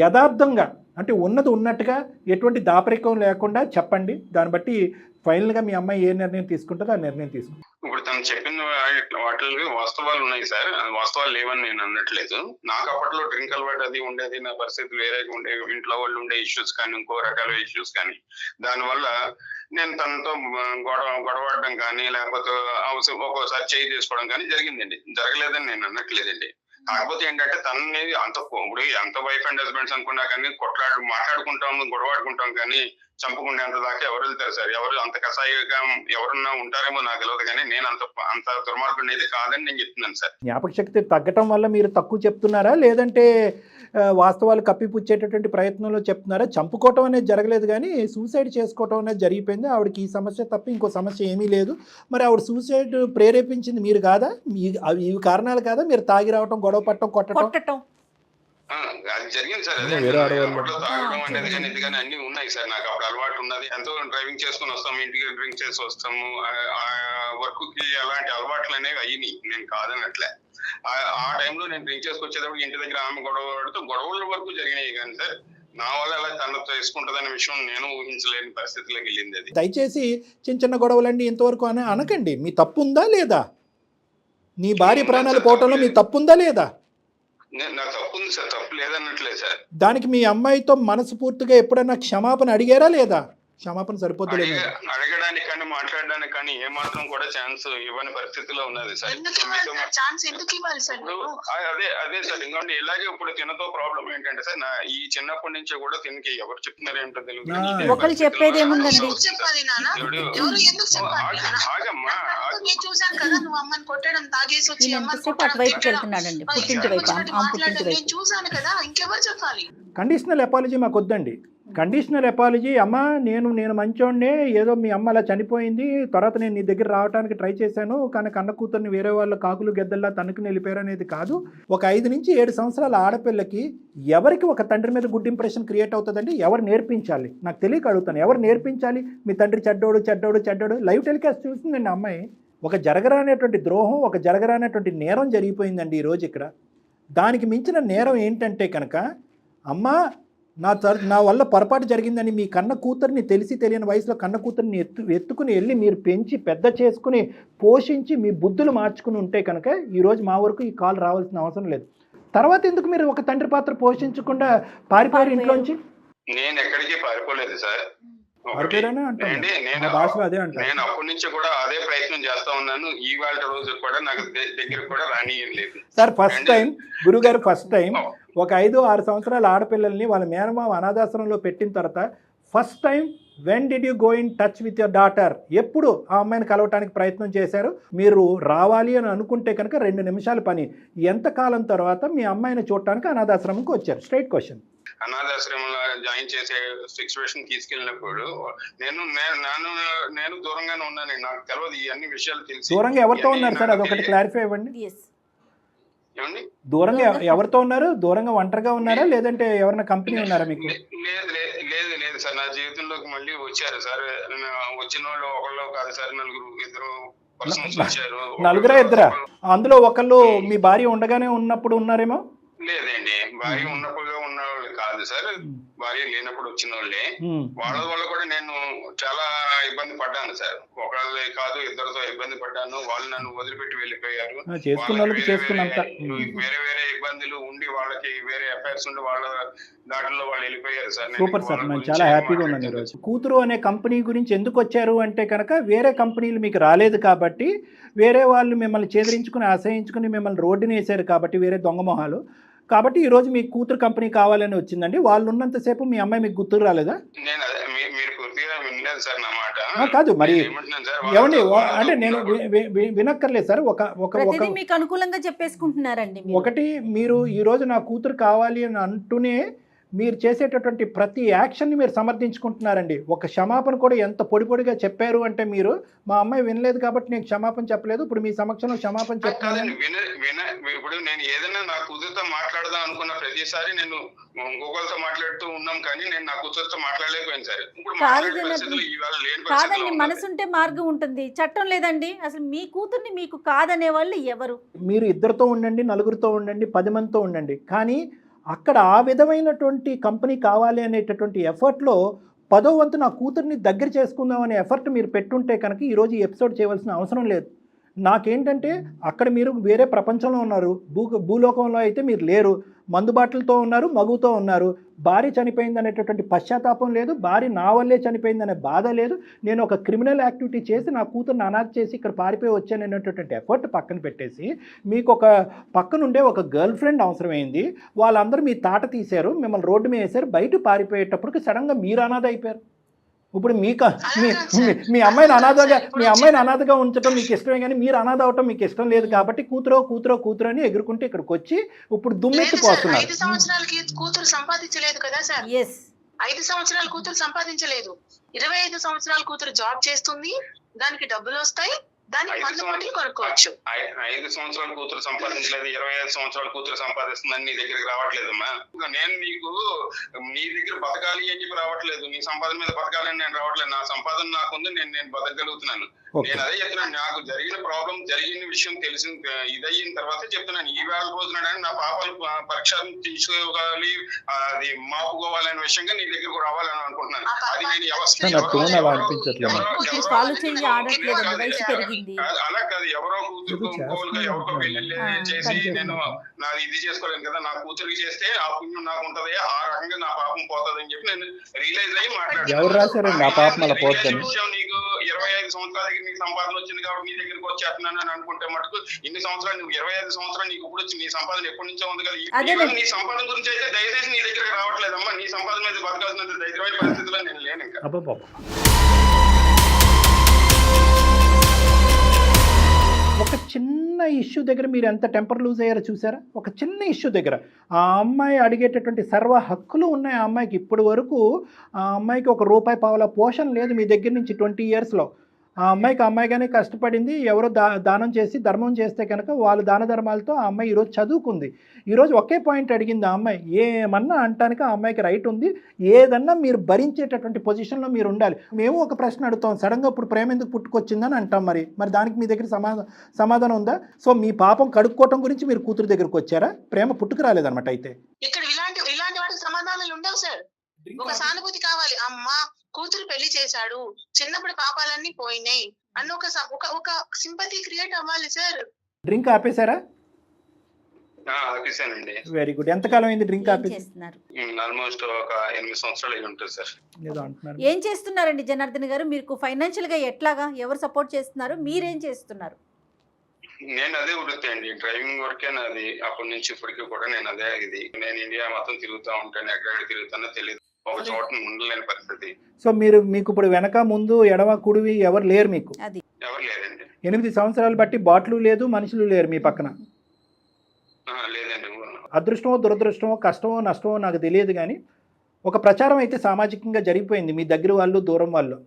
S4: యథార్థంగా అంటే ఉన్నది ఉన్నట్టుగా ఎటువంటి దాపరికం లేకుండా చెప్పండి. దాన్ని బట్టి ఫైనల్గా మీ అమ్మాయి ఏ నిర్ణయం తీసుకుంటుందో ఆ నిర్ణయం తీసుకుంటుంది.
S2: ఇప్పుడు తను చెప్పిన వాటికి వాస్తవాలు ఉన్నాయి సార్, వాస్తవాలు లేవని నేను అనట్లేదు. నాకు అప్పట్లో డ్రింక్ అలవాటు అది ఉండేది, నా పరిస్థితి వేరేగా ఉండే, ఇంట్లో వాళ్ళు ఉండే ఇష్యూస్ కానీ ఇంకో రకాల ఇష్యూస్ కానీ, దానివల్ల నేను తనతో గొడవడడం కానీ లేకపోతే ఒక్కోసారి చేయి తీసుకోవడం కానీ జరిగిందండి. జరగలేదని నేను అనట్లేదండి. కాకపోతే ఏంటంటే తనని ఇప్పుడు ఎంత వైఫ్ అండ్ హస్బెండ్స్ అనుకున్నా కానీ మాట్లాడుకుంటాం, గొడవాడుకుంటాం కానీ చంపుకునేంత దాకా ఎవరు వెళ్తారు సార్? ఎవరు అంత కసాయిగా ఎవరున్నా ఉంటారేమో నాకు తెలియదు, కానీ నేను అంత దుర్మార్గుడిని అయితే కాదని నేను చెప్తున్నాను సార్.
S4: జ్ఞాపక శక్తి తగ్గటం వల్ల మీరు తక్కువ చెప్తున్నారా, లేదంటే వాస్తవాలు కప్పిపుచ్చేటటువంటి ప్రయత్నంలో చెప్తున్నారా? చంపుకోవటం అనేది జరగలేదు, కానీ సూసైడ్ చేసుకోవటం అనేది జరిగిపోయింది. ఆవిడకి ఈ సమస్య తప్ప ఇంకో సమస్య ఏమీ లేదు. మరి ఆవిడ సూసైడ్ ప్రేరేపించింది మీరు కాదా? ఇవి కారణాలు కాదా? మీరు తాగి రావటం, గొడవ పట్టడం, కొట్టడం
S2: అది జరిగింది సార్. అదే తాగడం అనేది కానీ ఇది కానీ అన్ని ఉన్నాయి సార్. నాకు అప్పుడు అలవాటు ఉన్నది. ఎంతో డ్రైవింగ్ చేసుకుని వస్తాము, ఇంటికి డ్రింక్ చేసి వస్తాము. వర్క్ కి అలాంటి అలవాట్లు అనేవి అయ్యినాయి, నేను కాదనట్లే. ఆ టైంలో నేను డ్రింక్ చేసుకొచ్చేటప్పుడు ఇంటి దగ్గర ఆమె గొడవల వరకు జరిగినాయి. కానీ సార్ నా వల్ల అలా తనతో వేసుకుంటుందనే విషయం నేను ఊహించలేని పరిస్థితిలోకి వెళ్ళింది అది.
S4: దయచేసి చిన్న చిన్న గొడవలండి ఇంతవరకు అనకండి. మీ తప్పు ఉందా లేదా? నీ భార్య ప్రాణాలు పోవటంలో మీ తప్పు ఉందా లేదా?
S2: నాకు తప్పు ఉంది సార్, తప్పు లేదన్నట్లేదు సార్.
S4: దానికి మీ అమ్మాయితో మనస్ఫూర్తిగా ఎప్పుడైనా క్షమాపణ అడిగారా లేదా? క్షమాపణ సరిపోతుంది.
S2: అడగడానికి కానీ మాట్లాడడానికి కానీ ఏమాత్రం కూడా ఛాన్స్ ఇవ్వని పరిస్థితిలో ఉన్నది సార్. అదే సార్. ఇంకోటి ఇలాగే ఇప్పుడు తినతో ప్రాబ్లం ఏంటంటే సార్, నా ఈ చిన్నప్పటి నుంచి కూడా తినకి ఎవరు చెప్తున్నారు ఏంటో తెలియదు.
S5: ఒకరు చెప్పేది ఏముందండి?
S4: కండిషనల్ అపాలజీ మాకు వద్దండి. కండిషనల్ అపాలజీ, అమ్మ నేను మంచోడినే, ఏదో మీ అమ్మ అలా చనిపోయింది, తర్వాత నేను నీ దగ్గర రావడానికి ట్రై చేశాను, కానీ కన్న కూతుర్ని వేరే వాళ్ళ కాకులు గెద్దల్లా తనకుని వెళ్ళిపోయారు అనేది కాదు. ఒక 5 నుంచి 7 సంవత్సరాల ఆడపిల్లకి ఎవరికి ఒక తండ్రి మీద గుడ్ ఇంప్రెషన్ క్రియేట్ అవుతుందండి? ఎవరు నేర్పించాలి? నాకు తెలియక అడుగుతాను. ఎవరు నేర్పించాలి? మీ తండ్రి చెడ్డోడు లైవ్ టెలికాస్ట్ చూస్తుందండి అమ్మాయి. ఒక జరగరానేటువంటి ద్రోహం, ఒక జరగరానేటువంటి నేరం జరిగిపోయిందండి ఈరోజు ఇక్కడ. దానికి మించిన నేరం ఏంటంటే కనుక, అమ్మ నా వల్ల పొరపాటు జరిగిందని మీ కన్న కూతుర్ని, తెలియని వయసులో కన్న కూతుర్ని ఎత్తుకుని వెళ్ళి మీరు పెంచి పెద్ద చేసుకుని పోషించి మీ బుద్ధులు మార్చుకుని ఉంటే కనుక ఈరోజు మా వరకు ఈ కాల్ రావాల్సిన అవసరం లేదు. తర్వాత ఎందుకు మీరు ఒక తండ్రి పాత్ర పోషించకుండా పారిపోయారు ఇంట్లోంచి?
S2: నేను ఎక్కడికి పారిపోలేదు సార్.
S4: నేను
S2: అప్పటి నుంచి కూడా అదే ప్రయత్నం చేస్తా ఉన్నాను. ఇవాళ రోజు కూడా నాకు దగ్గర కూడా రానియలేదు
S4: సార్. ఫస్ట్ టైం గురుగారు, ఫస్ట్ టైం ఒక 5-6 సంవత్సరాల ఆడపిల్లల్ని వాళ్ళ మేనమామ అనాథాశ్రమంలో పెట్టిన తర్వాత first time when did you go in touch with your daughter? ఎప్పుడు ఆ అమ్మాయిని కలవటానికి ప్రయత్నం చేశారు? మీరు రావాలి అని అనుకుంటే కనుక 2 నిమిషాల పని. ఎంతకాలం తర్వాత మీ అమ్మాయిని చూడటానికి అనాథాశ్రమంకి వచ్చారు? Straight question.
S2: అనాథాశ్రమంలో జాయిన్ చేసే సిచ్యువేషన్ తీసుకెళ్ళినప్పుడు నేను దూరంగానే ఉన్నాను. నాకు తెలియదు ఈ అన్ని విషయాలు తెలిసి.
S4: దూరంగా ఎవరితో ఉన్నారు సార్? అదొకటి క్లారిఫై ఇవ్వండి.
S2: ఏమండి?
S4: దూరంగా ఎవరితో ఉన్నారు? దూరంగా ఒంటరిగా ఉన్నారా, లేదంటే ఎవరైనా కంపెనీ ఉన్నారా మీకు?
S2: లేదు సార్. నా జీవితంలోకి మళ్ళీ వచ్చారు సార్. వచ్చిన వాళ్ళు ఒకళ్ళు కాదు సార్, 2 పర్సన్స్ వచ్చారు.
S4: 2 అందులో ఒకళ్ళు మీ భార్య ఉండగానే ఉన్నప్పుడు ఉన్నారేమో?
S2: లేదండి, భార్య ఉన్నప్పుడు ఉన్నవాళ్ళు కాదు సార్, భార్య లేనప్పుడు వచ్చిన వాళ్ళే. వాళ్ళ వల్ల కూడా నేను చాలా ఇబ్బంది పడ్డాను సార్. ఒకళ్ళే కాదు, 2తో ఇబ్బంది పడ్డాను. వాళ్ళు నన్ను వదిలిపెట్టి వెళ్ళిపోయారు. వేరే ఇబ్బందులు ఉండి, వాళ్ళకి వేరే అఫైర్స్ ఉండి వాళ్ళ దాంట్లో వాళ్ళు వెళ్ళిపోయారు సార్.
S4: సూపర్ సార్, నేను చాలా హ్యాపీగా ఉన్నాను ఈరోజు. కూతురు అనే కంపెనీ గురించి ఎందుకు వచ్చారు అంటే కనుక, వేరే కంపెనీలు మీకు రాలేదు కాబట్టి, వేరే వాళ్ళు మిమ్మల్ని చేదరించుకుని అసహించుకుని మిమ్మల్ని రోడ్డుని వేశారు కాబట్టి, వేరే దొంగ మొహాలు కాబట్టి ఈరోజు మీ కూతురు కంపెనీ కావాలని వచ్చిందండి. వాళ్ళు ఉన్నంతసేపు మీ అమ్మాయి మీకు గుర్తుకు రాలేదా? కాదు మరి ఏమండి, అంటే నేను వినక్కర్లేదు సార్.
S5: మీకు అనుకూలంగా చెప్పేసుకుంటున్నారండి.
S4: ఒకటి, మీరు ఈరోజు నా కూతురు కావాలి అని అంటూనే మీరు చేసేటటువంటి ప్రతి యాక్షన్ని మీరు సమర్థించుకుంటున్నారండి. ఒక క్షమాపణ కూడా ఎంత పొడిగా చెప్పారు అంటే, మీరు మా అమ్మాయి వినలేదు కాబట్టి నేను క్షమాపణ చెప్పలేదు, ఇప్పుడు మీ సమక్షంలో క్షమాపణ చెప్తాను.
S2: ఇప్పుడు నేను ఏదైనా నా కూతురుతో మాట్లాడదాం అనుకున్న ప్రతిసారి నేను గూగుల్తో మాట్లాడుతూ ఉన్నాం, కానీ నేను నా కూతురుతో మాట్లాడలేకపోయాను సార్.
S5: కాదండి, మనసుంటే మార్గం ఉంటుంది, చట్టం లేదండి. అసలు మీ కూతుర్ని మీకు కాదనే వాళ్ళు ఎవరు?
S4: మీరు 2తో ఉండండి, 4తో ఉండండి, 10 మందితో ఉండండి, కానీ అక్కడ ఆ విధమైనటువంటి కంపెనీ కావాలి అనేటటువంటి ఎఫర్ట్లో 10వ వంతు నా కూతుర్ని దగ్గర చేసుకుందాం అనే ఎఫర్ట్ మీరు పెట్టుంటే కనుక ఈరోజు ఈ ఎపిసోడ్ చేయవలసిన అవసరం లేదు. నాకేంటంటే అక్కడ మీరు వేరే ప్రపంచంలో ఉన్నారు, భూలోకంలో అయితే మీరు లేరు, మందుబాట్లతో ఉన్నారు, మగుతో ఉన్నారు. భార్య చనిపోయింది అనేటటువంటి పశ్చాత్తాపం లేదు, భార్య నా వల్లే చనిపోయిందనే బాధ లేదు, నేను ఒక క్రిమినల్ యాక్టివిటీ చేసి నా కూతురుని అనాథ చేసి ఇక్కడ పారిపోయి వచ్చాను అనేటటువంటి ఎఫర్ట్ పక్కన పెట్టేసి మీకు ఒక పక్కనుండే ఒక గర్ల్ ఫ్రెండ్ అవసరమైంది, వాళ్ళందరూ మీ తాట తీశారు, మిమ్మల్ని రోడ్డు మీద వేశారు, బయట పారిపోయేటప్పటికి సడన్గా మీరు అనాథ అయిపోయారు. ఇప్పుడు మీ అమ్మాయిని అనాథగా ఉంచడం మీకు ఇష్టమే, కానీ మీరు అనాథ అవటం మీకు ఇష్టం లేదు కాబట్టి కూతురు అని ఎగురుకుంటే ఇక్కడికి వచ్చి ఇప్పుడు దుమ్మెత్తిపోతున్నారు.
S3: 5 సంవత్సరాలకి కూతురు సంపాదించలేదు కదా సార్. 5 సంవత్సరాల కూతురు సంపాదించలేదు, 25 సంవత్సరాల కూతురు జాబ్ చేస్తుంది, దానికి డబ్బులు వస్తాయి, దానికి మందుబాటిల్ కొనుక్కోవచ్చు.
S2: 5 సంవత్సరాల కూతురు సంపాదించలేదు, 25 సంవత్సరాల కూతురు సంపాదిస్తుందని నీ దగ్గరికి రావట్లేదమ్మా. నేను నీకు నీ దగ్గర బతకాలి అని చెప్పి రావట్లేదు, నీ సంపాదన మీద బతకాలని నేను రావట్లేదు. నా సంపాదన నాకుంది, నేను బతకగలుగుతున్నాను. నేను అదే చెప్తున్నాను, నాకు జరిగిన ప్రాబ్లం జరిగిన విషయం తెలిసిన ఇదయిన తర్వాత చెప్తున్నాను. ఈ వేళ రోజున నా పాపాలు పరిక్షలు తీసుకోవాలి, అది మాపుకోవాలనే విషయంగా నీ దగ్గరకు రావాలని అనుకుంటున్నాను. అది నేను అలా కాదు, ఎవరో కూతురు ఎవరికో పెళ్లి చేసి నేను నాది ఇది చేసుకోలేను కదా, నా కూతురికి చేస్తే ఆ పుణ్యం నాకు ఉంటది, ఆ రకంగా నా పాపం పోతుంది అని చెప్పి నేను రియలైజ్ అయ్యి మాట్లాడాను. నీకు 25 సంవత్సరాల దగ్గర నీకు సంపాదన వచ్చింది కాబట్టి నీ దగ్గరికి వచ్చేస్తున్నాను అని అనుకుంటే మటుకు ఇన్ని సంవత్సరాలు నువ్వు 25 సంవత్సరాలు నీకు ఇప్పుడు వచ్చి నీ సంపాదన ఎప్పటి నుంచో ఉంది కదా. నీ సంపాదన గురించి అయితే దయచేసి నీ దగ్గర రావట్లేదమ్మా. నీ సంపాదన మీద బతకాల్సిన ధైర్యమైన పరిస్థితిలో నేను లేను ఇంకా.
S4: ఒక చిన్న ఇష్యూ దగ్గర మీరు ఎంత టెంపర్ లూజ్ అయ్యారో చూసారా? ఒక చిన్న ఇష్యూ దగ్గర ఆ అమ్మాయి అడిగేటటువంటి సర్వ హక్కులు ఉన్నాయి ఆ అమ్మాయికి. ఇప్పటి వరకు ఆ అమ్మాయికి ఒక రూపాయి పావుల పోషణ లేదు మీ దగ్గర నుంచి 20 ఇయర్స్లో. ఆ అమ్మాయిగానే కష్టపడింది, ఎవరో దానం చేసి ధర్మం చేస్తే కనుక వాళ్ళు దాన ధర్మాలతో ఆ అమ్మాయి ఈరోజు చదువుకుంది. ఈరోజు ఒకే పాయింట్ అడిగింది ఆ అమ్మాయి, ఏమన్నా అంటానికి ఆ అమ్మాయికి రైట్ ఉంది, ఏదన్నా మీరు భరించేటటువంటి పొజిషన్లో మీరు ఉండాలి. మేము ఒక ప్రశ్న అడుగుతాం, సడన్గా ఇప్పుడు ప్రేమ ఎందుకు పుట్టుకొచ్చిందని అంటాం, మరి దానికి మీ దగ్గర సమాధానం ఉందా? సో మీ పాపం కడుక్కోవటం గురించి మీరు కూతురు దగ్గరకు వచ్చారా, ప్రేమ పుట్టుకు రాలేదన్నమాట. అయితే ఇక్కడ
S3: ఇలాంటి వాటికి సమాధానాలు ఉండవు సార్. ఒక సానుభూతి కావాలి. అమ్మా కూతురు పెళ్లి చేశాడు, చిన్నప్పుడు పాపాలన్నీ పోయినాయి అన్న ఒక సింపతి క్రియేట్ అవ్వాలి సార్.
S4: డ్రింక్ ఆపేశారా?
S2: ఆపేసానండి.
S4: Very good. ఎంతకాలం అయింది డ్రింక్ ఆపేసి?
S2: ఆల్మోస్ట్ ఒక 8 సంవత్సరాలు అయి ఉంటుంది సార్.
S5: ఏం చేస్తున్నారండి జనార్దన్ గారు? మీకు ఫైనాన్షియల్ గా ఎట్లాగా, ఎవరు సపోర్ట్ చేస్తున్నారు, మీరేం చేస్తున్నారు?
S2: నేను అదే వృత్తి అండి, డ్రైవింగ్ వర్కే నాది. అప్పటి నుంచి ఇప్పటికీ కూడా నేను అదే నేను ఇండియా మొత్తం తిరుగుతూ ఉంటాను, ఎక్కడ తిరుగుతానో తెలియదు, ఒక చోట ఉండలేని పరిస్థితి.
S4: సో మీకు ఇప్పుడు వెనక ముందు ఎడమ కుడివి ఎవరు లేరు మీకు?
S2: ఎవరు లేదండి.
S4: 8 సంవత్సరాలు బట్టి బాట్లు లేదు, మనుషులు లేరు మీ పక్కన?
S2: లేదండి.
S4: అదృష్టమో దురదృష్టమో కష్టమో నష్టమో నాకు తెలియదు, కానీ ఒక ప్రచారం అయితే సామాజికంగా జరిగిపోయింది మీ దగ్గర వాళ్ళు దూరం వాళ్ళు.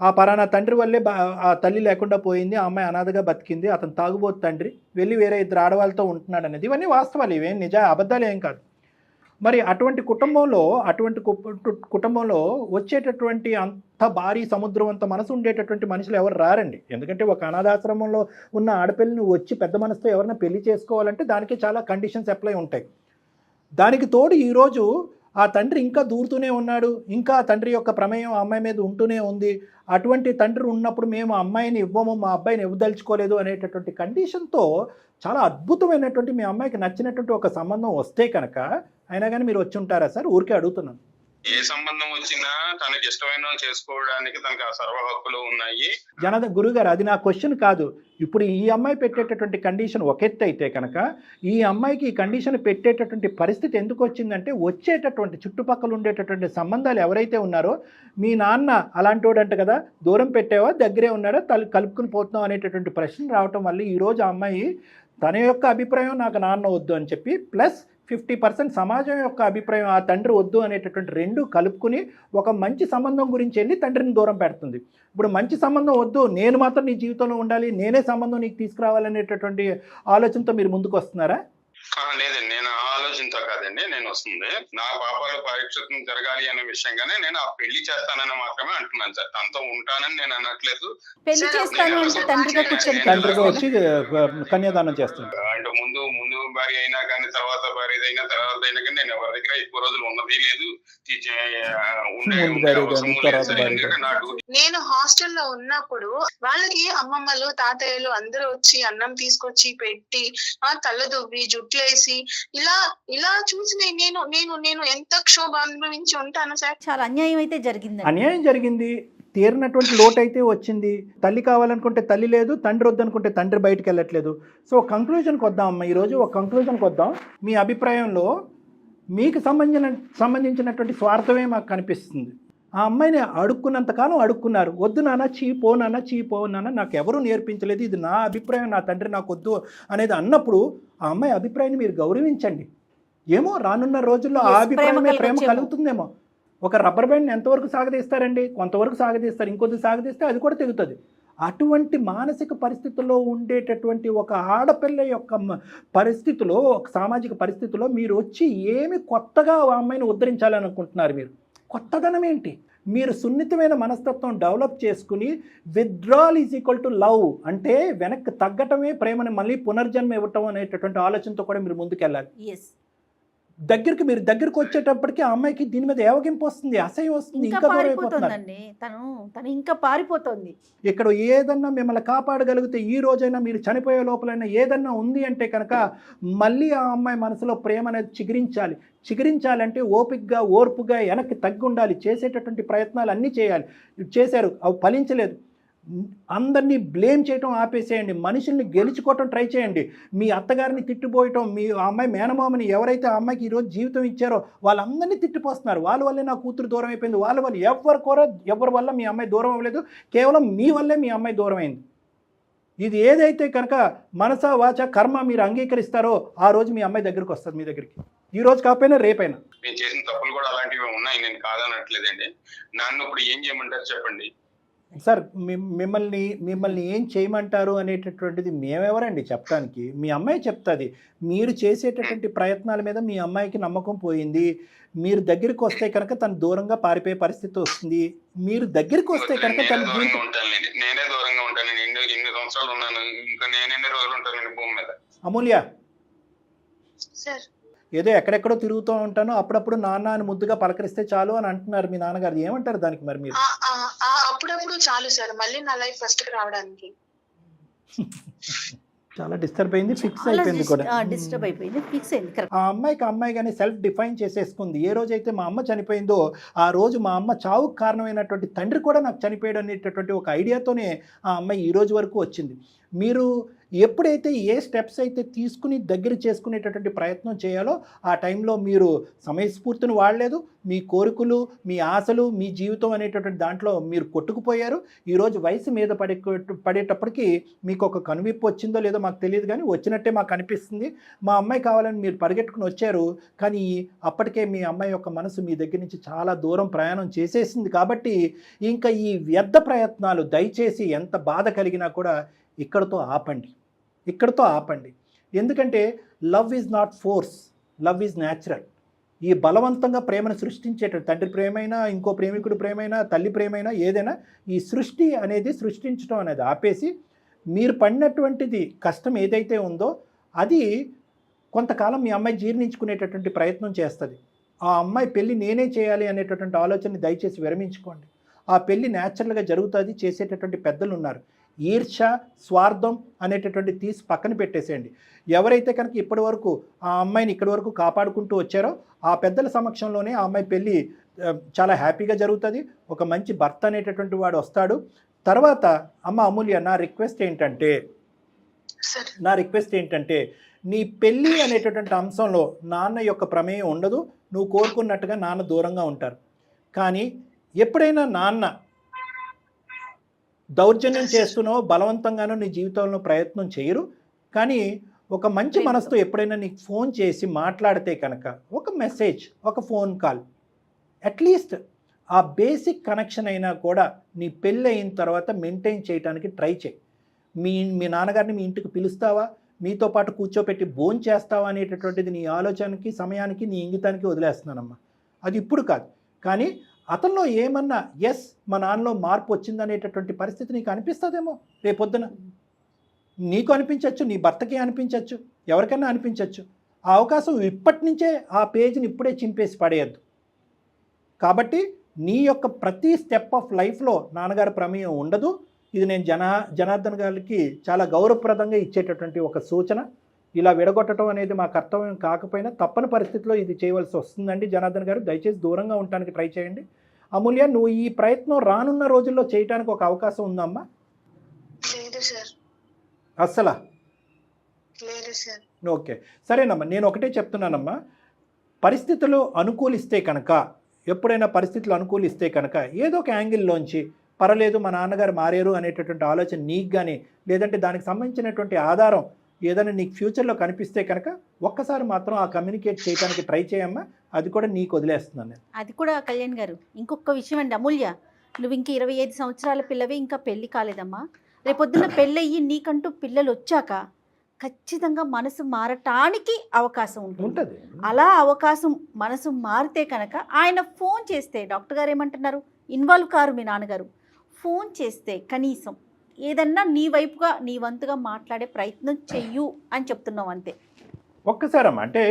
S4: ఆ పరానా తండ్రి వల్లే ఆ తల్లి లేకుండా పోయింది, ఆ అమ్మాయి అనాథగా బతికింది, అతను తాగుబోతు తండ్రి వెళ్ళి వేరే 2 ఆడవాళ్ళతో ఉంటున్నాడు అనేది, ఇవన్నీ వాస్తవాలు, ఇవేం అబద్ధాలు ఏం కాదు. మరి అటువంటి కుటుంబంలో వచ్చేటటువంటి అంత భారీ సముద్రం అంత మనసు ఉండేటటువంటి మనుషులు ఎవరు రారండి. ఎందుకంటే ఒక అనాథాశ్రమంలో ఉన్న ఆడపిల్లని వచ్చి పెద్ద మనసుతో ఎవరైనా పెళ్లి చేసుకోవాలంటే దానికి చాలా కండిషన్స్ అప్లై ఉంటాయి. దానికి తోడు ఈరోజు ఆ తండ్రి ఇంకా దూరుతూనే ఉన్నాడు, ఇంకా ఆ తండ్రి యొక్క ప్రమేయం ఆ అమ్మాయి మీద ఉంటూనే ఉంది. అటువంటి తండ్రి ఉన్నప్పుడు మేము అమ్మాయిని ఇవ్వము, మా అబ్బాయిని ఇవ్వదలుచుకోలేదు అనేటటువంటి కండిషన్తో చాలా అద్భుతమైనటువంటి మీ అమ్మాయికి నచ్చినటువంటి ఒక సంబంధం వస్తే కనుక అయినా కానీ మీరు వచ్చి ఉంటారా సార్? ఊరికే అడుగుతున్నాను.
S2: ఏ సంబంధం వచ్చినా తనకి ఇష్టమైన చేసుకోవడానికి తనకి ఆ సర్వ హక్కులు ఉన్నాయి.
S4: గురుగారు, అది నా క్వశ్చన్ కాదు. ఇప్పుడు ఈ అమ్మాయి పెట్టేటటువంటి కండిషన్ ఒక ఎత్తు అయితే కనుక ఈ అమ్మాయికి ఈ కండిషన్ పెట్టేటటువంటి పరిస్థితి ఎందుకు వచ్చిందంటే వచ్చేటటువంటి చుట్టుపక్కల ఉండేటటువంటి సంబంధాలు ఎవరైతే ఉన్నారో, మీ నాన్న అలాంటి వాడంట కదా, దూరం పెట్టావా దగ్గరే ఉన్నాడా కలుపుకుని పోతున్నావు అనేటటువంటి ప్రశ్న రావటం వల్ల ఈరోజు ఆ అమ్మాయి తన యొక్క అభిప్రాయం నాకు నాన్న వద్దు అని చెప్పి ప్లస్ 50% సమాజం యొక్క అభిప్రాయం ఆ తండ్రి వద్దు అనేటటువంటి 2 కలుపుకుని ఒక మంచి సంబంధం గురించి వెళ్ళి తండ్రిని దూరం పెడుతుంది. ఇప్పుడు మంచి సంబంధం వద్దు, నేను మాత్రం నీ జీవితంలో ఉండాలి, నేనే సంబంధం నీకు తీసుకురావాలనేటటువంటి ఆలోచనతో మీరు ముందుకు వస్తున్నారా?
S2: లేదండి, నేను ఆ ఆలోచనతో కాదండి నేను వస్తుంది. నా పాపాలు పరీక్షితం జరగాలి అనే విషయంగానే నేను ఆ పెళ్లి చేస్తానని మాత్రమే అంటున్నాను సార్. తనతో ఉంటానని నేను అనట్లేదు.
S5: పెళ్లి చేస్తాను అంటే తండ్రిగా కూర్చొని
S4: తండ్రిగా వచ్చి కన్యాదానం చేస్తుంది.
S2: అంటే ముందు భార్య అయినా కానీ తర్వాత భార్య అయినా తర్వాత అయినా కానీ నేను ఎవరి దగ్గర ఎక్కువ రోజులు ఉన్నది లేదు.
S3: నేను హాస్టల్లో ఉన్నప్పుడు వాళ్ళకి అమ్మమ్మలు తాతయ్యలు అందరూ వచ్చి అన్నం తీసుకొచ్చి పెట్టి తలదువ్వి జుట్లేసి ఇలా చూసి నేను నేను నేను ఎంత క్షోభ అనుభవించి ఉంటాను సార్.
S5: చాలా అన్యాయం అయితే జరిగింది.
S4: అన్యాయం జరిగింది, తీరినటువంటి లోటు అయితే వచ్చింది. తల్లి కావాలనుకుంటే తల్లి లేదు, తండ్రి వద్దనుకుంటే తండ్రి బయటకు వెళ్ళట్లేదు. సో కంక్లూజన్కి వద్దాం అమ్మ, ఈరోజు ఒక కంక్లూజన్కి వద్దాం. మీ అభిప్రాయంలో మీకు సంబంధించినటువంటి స్వార్థమే మాకు కనిపిస్తుంది. ఆ అమ్మాయిని అడుక్కున్నంతకాలం అడుక్కున్నారు, వద్దు నాన్న చీపో నాన్న నాకు ఎవరూ నేర్పించలేదు, ఇది నా అభిప్రాయం, నా తండ్రి నాకు వద్దు అనేది అన్నప్పుడు ఆ అమ్మాయి అభిప్రాయాన్ని మీరు గౌరవించండి. ఏమో రానున్న రోజుల్లో ఆ అభిప్రాయమే ప్రేమ కలుగుతుందేమో. ఒక రబ్బర్ బ్యాండ్ని ఎంతవరకు సాగదీస్తారండి? కొంతవరకు సాగదీస్తారు, ఇంకొద్ది సాగదీస్తే అది కూడా తెగుతుంది. అటువంటి మానసిక పరిస్థితుల్లో ఉండేటటువంటి ఒక ఆడపిల్ల యొక్క పరిస్థితిలో, ఒక సామాజిక పరిస్థితిలో మీరు వచ్చి ఏమి కొత్తగా ఆ అమ్మాయిని ఉద్ధరించాలని అనుకుంటున్నారు? మీరు కొత్తదనం ఏంటి? మీరు సున్నితమైన మనస్తత్వం డెవలప్ చేసుకుని withdrawal is equal to love అంటే వెనక్కి తగ్గటమే ప్రేమని మళ్ళీ పునర్జన్మ ఇవ్వటం అనేటటువంటి ఆలోచనతో కూడా మీరు ముందుకెళ్ళాలి. మీరు దగ్గరికి వచ్చేటప్పటికి ఆ అమ్మాయికి దీని మీద ఏవగింపు వస్తుంది, అసహ్యం వస్తుంది, ఇంకా
S5: పారిపోతుందండి. తను ఇంకా పారిపోతుంది.
S4: ఇక్కడ ఏదన్నా మిమ్మల్ని కాపాడగలిగితే ఈ రోజైనా మీరు చనిపోయే లోపలైనా ఏదన్నా ఉంది అంటే కనుక మళ్ళీ ఆ అమ్మాయి మనసులో ప్రేమ అనేది చిగురించాలంటే ఓపికగా ఓర్పుగా వెనక్కి తగ్గి ఉండాలి. చేసేటటువంటి ప్రయత్నాలు అన్నీ చేశారు, అవి ఫలించలేదు. అందరినీ బ్లేమ్ చేయటం ఆపేసేయండి, మనుషుల్ని గెలుచుకోవటం ట్రై చేయండి. మీ అత్తగారిని తిట్టిపోయటం, మీ అమ్మాయి మేనమామని ఎవరైతే ఆ అమ్మాయికి ఈరోజు జీవితం ఇచ్చారో వాళ్ళందరినీ తిట్టిపోస్తున్నారు. వాళ్ళ వల్లే నా కూతురు దూరం అయిపోయింది, వాళ్ళ వల్ల ఎవరి వల్ల మీ అమ్మాయి దూరం అవ్వలేదు, కేవలం మీ వల్లే మీ అమ్మాయి దూరం అయింది. ఇది ఏదైతే కనుక మనసా వాచ కర్మ మీరు అంగీకరిస్తారో ఆ రోజు మీ అమ్మాయి దగ్గరికి వస్తుంది, మీ దగ్గరికి. ఈ రోజు కాకపోయినా రేపైనా.
S2: నేను చేసిన తప్పులు కూడా అలాంటివి ఉన్నాయి, నేను కాదనట్లేదండి. నన్ను ఇప్పుడు ఏం చేయమంటారు చెప్పండి
S4: సార్? మిమ్మల్ని ఏం చేయమంటారు అనేటటువంటిది మేమెవరండి చెప్పడానికి? మీ అమ్మాయి చెప్తుంది. మీరు చేసేటటువంటి ప్రయత్నాల మీద మీ అమ్మాయికి నమ్మకం పోయింది. మీరు దగ్గరికి వస్తే కనుక తను దూరంగా పారిపోయే పరిస్థితి వస్తుంది. మీరు దగ్గరికి వస్తే కనుక తను
S2: నేనే దూరంగా ఉంటాను. ఎన్ని సంవత్సరాలు ఉన్నాను, ఇంకా నేను ఎన్ని రోజులు ఉంటాను భూమి మీద?
S4: అమూల్య,
S3: సార్
S4: ఏదో ఎక్కడెక్కడో తిరుగుతూ ఉంటాను, అప్పుడప్పుడు నాన్న అని ముద్దుగా పలకరిస్తే చాలు అని అంటున్నారు మీ నాన్నగారు. ఏమంటారు దానికి మరి మీరు?
S3: అప్పుడప్పుడు చాలు సార్, మళ్ళీ నా లైఫ్ ఫస్ట్ కి రావడానికి.
S4: చాలా డిస్టర్బ్ అయింది, ఫిక్స్ అయిపోయింది కూడా.
S5: డిస్టర్బ్ అయిపోయింది, ఫిక్స్ అయింది.
S4: ఆ అమ్మాయి కానీ సెల్ఫ్ డిఫైన్ చేసేసుకుంది. ఏ రోజైతే మా అమ్మ చనిపోయిందో ఆ రోజు మా అమ్మ చావుకు కారణమైనటువంటి తండ్రి కూడా నాకు చనిపోయాడు అనేటటువంటి ఒక ఐడియాతోనే ఆ అమ్మాయి ఈ రోజు వరకు వచ్చింది. మీరు ఎప్పుడైతే ఏ స్టెప్స్ అయితే తీసుకుని దగ్గర చేసుకునేటటువంటి ప్రయత్నం చేయాలో ఆ టైంలో మీరు సమయస్ఫూర్తిని వాడలేదు. మీ కోరికలు, మీ ఆశలు, మీ జీవితం అనేటటువంటి దాంట్లో మీరు కొట్టుకుపోయారు. ఈరోజు వయసు మీద పడేటప్పటికి మీకు ఒక కనువిప్పు వచ్చిందో లేదో మాకు తెలియదు, కానీ వచ్చినట్టే మాకు అనిపిస్తుంది. మా అమ్మాయి కావాలని మీరు పరిగెట్టుకుని వచ్చారు, కానీ అప్పటికే మీ అమ్మాయి యొక్క మనసు మీ దగ్గర నుంచి చాలా దూరం ప్రయాణం చేసేసింది. కాబట్టి ఇంకా ఈ వ్యర్థ ప్రయత్నాలు దయచేసి ఎంత బాధ కలిగినా కూడా ఇక్కడతో ఆపండి. ఎందుకంటే love is not force, love is natural. ఈ బలవంతంగా ప్రేమను సృష్టించేటట్టు తండ్రి ప్రేమైనా, ఇంకో ప్రేమికుడు ప్రేమైనా, తల్లి ప్రేమైనా, ఏదైనా ఈ సృష్టించడం అనేది ఆపేసి మీరు పడినటువంటిది కష్టం ఏదైతే ఉందో అది కొంతకాలం మీ అమ్మాయి జీర్ణించుకునేటటువంటి ప్రయత్నం చేస్తుంది. ఆ అమ్మాయి పెళ్ళి నేనే చేయాలి అనేటటువంటి ఆలోచనని దయచేసి విరమించుకోండి. ఆ పెళ్ళి న్యాచురల్గా జరుగుతుంది. చేసేటటువంటి పెద్దలు ఉన్నారు. ఈర్ష, స్వార్థం అనేటటువంటి తీసి పక్కన పెట్టేసేయండి. ఎవరైతే కనుక ఇప్పటి వరకు ఆ అమ్మాయిని ఇక్కడి వరకు కాపాడుకుంటూ వచ్చారో ఆ పెద్దల సమక్షంలోనే ఆ అమ్మాయి పెళ్ళి చాలా హ్యాపీగా జరుగుతుంది. ఒక మంచి భర్త అనేటటువంటి వాడు వస్తాడు. తర్వాత అమ్మ అమూల్య, నా రిక్వెస్ట్ ఏంటంటే నీ పెళ్ళి అనేటటువంటి అంశంలో నాన్న యొక్క ప్రమేయం ఉండదు. నువ్వు కోరుకున్నట్టుగా నాన్న దూరంగా ఉంటారు. కానీ ఎప్పుడైనా నాన్న దౌర్జన్యం చేస్తూనో బలవంతంగానో నీ జీవితంలో ప్రయత్నం చేయరు. కానీ ఒక మంచి మనసుతో ఎప్పుడైనా నీకు ఫోన్ చేసి మాట్లాడితే కనుక ఒక మెసేజ్, ఒక ఫోన్ కాల్, అట్లీస్ట్ ఆ బేసిక్ కనెక్షన్ అయినా కూడా నీ పెళ్ళి అయిన తర్వాత మెయింటైన్ చేయడానికి ట్రై చేయి. మీ నాన్నగారిని మీ ఇంటికి పిలుస్తావా? మీతో పాటు కూర్చోపెట్టి భోజనం చేస్తావా అనేటటువంటిది నీ ఆలోచనకి, సమయానికి, నీ ఇంగితానికి వదిలేస్తున్నానమ్మా. అది ఇప్పుడు కాదు. కానీ అతనిలో ఏమన్నా ఎస్ మా నాన్నలో మార్పు వచ్చిందనేటటువంటి పరిస్థితి నీకు అనిపిస్తుందేమో రేపొద్దున. నీకు అనిపించవచ్చు, నీ భర్తకి అనిపించవచ్చు, ఎవరికైనా అనిపించవచ్చు. ఆ అవకాశం ఇప్పటి నుంచే ఆ పేజీని ఇప్పుడే చింపేసి పడేయద్దు. కాబట్టి నీ యొక్క ప్రతి స్టెప్ ఆఫ్ లైఫ్లో నాన్నగారి ప్రమేయం ఉండదు. ఇది నేను జనార్దన్ గారికి చాలా గౌరవప్రదంగా ఇచ్చేటటువంటి ఒక సూచన. ఇలా విడగొట్టడం అనేది మా కర్తవ్యం కాకపోయినా తప్పని పరిస్థితిలో ఇది చేయవలసి వస్తుందండి. జనార్దన్ గారు దయచేసి దూరంగా ఉండడానికి ట్రై చేయండి. అమూల్య, నువ్వు ఈ ప్రయత్నం రానున్న రోజుల్లో చేయడానికి ఒక అవకాశం ఉందమ్మా?
S3: లేదు సార్.
S4: అస్సలా?
S3: లేదు సార్.
S4: ఓకే, సరేనమ్మా. నేను ఒకటే చెప్తున్నానమ్మా, పరిస్థితులు అనుకూలిస్తే కనుక, ఎప్పుడైనా పరిస్థితులు అనుకూలిస్తే కనుక ఏదో ఒక యాంగిల్లోంచి పర్వాలేదు మా నాన్నగారు మారారు అనేటటువంటి ఆలోచన నీకు కానీ, లేదంటే దానికి సంబంధించినటువంటి ఆధారం ఏదైనా నీకు ఫ్యూచర్లో కనిపిస్తే కనుక ఒక్కసారి మాత్రం ఆ కమ్యూనికేట్ చేయడానికి ట్రై చేయమ్మా. అది కూడా నీకు వదిలేస్తున్నాను నేను.
S5: అది కూడా కళ్యాణ్ గారు, ఇంకొక విషయం అండి అమూల్య, నువ్వు ఇంక 25 సంవత్సరాల పిల్లవి, ఇంకా పెళ్ళి కాలేదమ్మా. రేపొద్దున పెళ్ళయ్యి నీకంటూ పిల్లలు వచ్చాక ఖచ్చితంగా మనసు మారటానికి అవకాశం ఉంటుంది. అలా అవకాశం మనసు మారితే కనుక ఆయన ఫోన్ చేస్తే, డాక్టర్ గారు ఏమంటున్నారు, ఇన్వాల్వ్ కారు మీ నాన్నగారు, ఫోన్ చేస్తే కనీసం ఏదన్నా నీ వైపుగా నీ వంతుగా మాట్లాడే ప్రయత్నం చెయ్యు అని చెప్తున్నావు అంతే.
S4: ఒక్కసారమ్మా, అంటే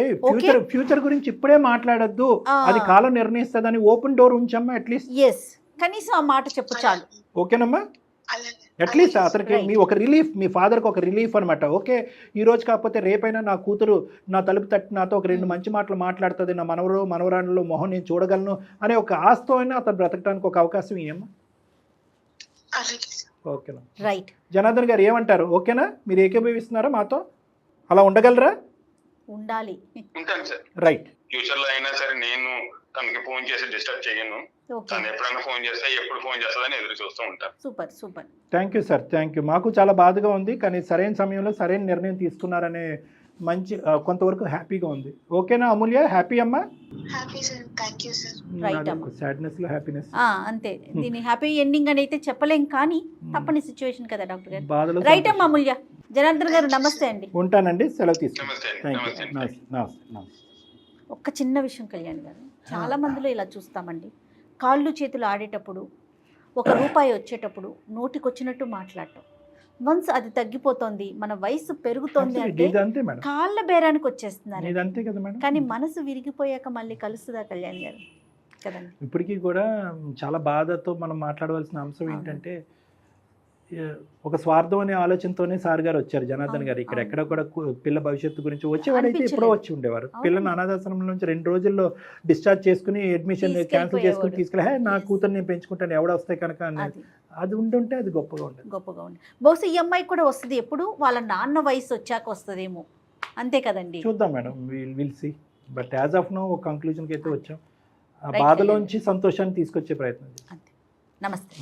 S4: ఫ్యూచర్ గురించి ఇప్పుడే మాట్లాడొద్దు, అది కాలం నిర్ణయిస్తుందని ఓపెన్ డోర్ ఉంచమ్మా అట్లీస్ట్.
S5: ఎస్, కనీసం ఆ మాట చెప్పు చాలు.
S4: ఓకేనమ్మా? అట్లీస్ట్ అతనికి మీ ఒక రిలీఫ్, మీ ఫాదర్కి ఒక రిలీఫ్ అనమాట. ఓకే, ఈ రోజు కాకపోతే రేపైనా నా కూతురు నా తలుపు తట్టి నాతో ఒక 2 మంచి మాటలు మాట్లాడుతుంది, నా మనవరాళ్ళలో మొహం నేను చూడగలను అనే ఒక ఆస్తో అయినా అతను బ్రతకడానికి ఒక అవకాశం ఇవ్వమ్మా. ఓకేనా?
S5: రైట్.
S4: జనార్దన్ గారు ఏమంటారు? ఓకేనా? మీరు ఏకీభవిస్తున్నారా మాతో? అలా ఉండగలరా?
S5: ఉండాలి.
S2: ఉంటాను సార్.
S4: రైట్.
S2: ఫ్యూచర్ లో అయినా సరే నేను తనకి ఫోన్ చేసి డిస్టర్బ్ చేయను. తను ఎప్పుడైనా ఫోన్ చేస్తా, ఎప్పుడు ఫోన్ చేస్తుందని ఎదురు చూస్తూ ఉంటాను.
S5: Super super.
S4: Thank you sir, thank you. మాకు చాలా బాధగా ఉంది, కానీ సరైన సమయంలో సరైన నిర్ణయం తీసుకున్నారనే మంచి కొంతవరకు హ్యాపీగా ఉంది. ఓకేనా అమూల్య? హ్యాపీ అమ్మా?
S3: Happy sir. Thank you sir.
S5: Right అమ్మా.
S4: సాడ్నెస్ లో హ్యాపీనెస్
S5: అంతే. దీని హ్యాపీ ఎండింగ్ అని అయితే చెప్పలేం, కానీ తప్పని సిచ్యువేషన్ కదా డాక్టర్ గారు.
S4: బాధలో.
S5: రైట్ అమ్మా అమూల్య. జనార్దన్ గారు నమస్తే అండి.
S4: ఉంటానండి, సెలవు తీసుకుంటాను.
S2: నమస్తే అండి.
S4: Thank you.
S2: నమస్తే.
S4: నమస్తే.
S5: ఒక్క చిన్న విషయం కళ్యాణ్ గారు, చాలా మందిలో ఇలా చూస్తామండి, కాళ్ళు చేతులు ఆడేటప్పుడు, ₹1 వచ్చేటప్పుడు నోటికొచ్చినట్టు మాట్లాడటం. వన్స్ అది తగ్గిపోతుంది, మన వయసు పెరుగుతోంది అంటే కాళ్ళ బేరానికి వచ్చేస్తున్నారు. కానీ మనసు విరిగిపోయాక మళ్ళీ కలుస్తుందా కళ్యాణ్ గారు? కదండి.
S4: ఇప్పటికీ కూడా చాలా బాధతో మనం మాట్లాడవలసిన అంశం ఏంటంటే, ఒక స్వార్థం అనే ఆలోచనతోనే సార్ గారు వచ్చారు, జనార్దన్ గారు. ఇక్కడ ఎక్కడ కూడా పిల్ల భవిష్యత్తు గురించి వచ్చేవాడైతే ఎప్పుడో వచ్చి ఉండేవారు. పిల్లని అనాథాశ్రమం నుంచి 2 రోజుల్లో డిశ్చార్జ్ చేసుకుని అడ్మిషన్ క్యాన్సిల్ చేసుకుని తీసుకెళ్ళి నా కూతురు నేను పెంచుకుంటాను ఎవడ వస్తాయి కనుక అనేది అది ఉంటుంటే అది గొప్పగా ఉండదు.
S5: గొప్పగా ఉండదు. బహుశా ఈ అమ్మాయి కూడా వస్తుంది, ఎప్పుడు వాళ్ళ నాన్న వయసు వచ్చాక వస్తుందేమో, అంతే కదండి.
S4: చూద్దాం madam, will see. But as of now ఒక కంక్లూజన్కి అయితే వచ్చాం. ఆ బాధలోంచి సంతోషాన్ని తీసుకొచ్చే ప్రయత్నం.
S5: నమస్తే.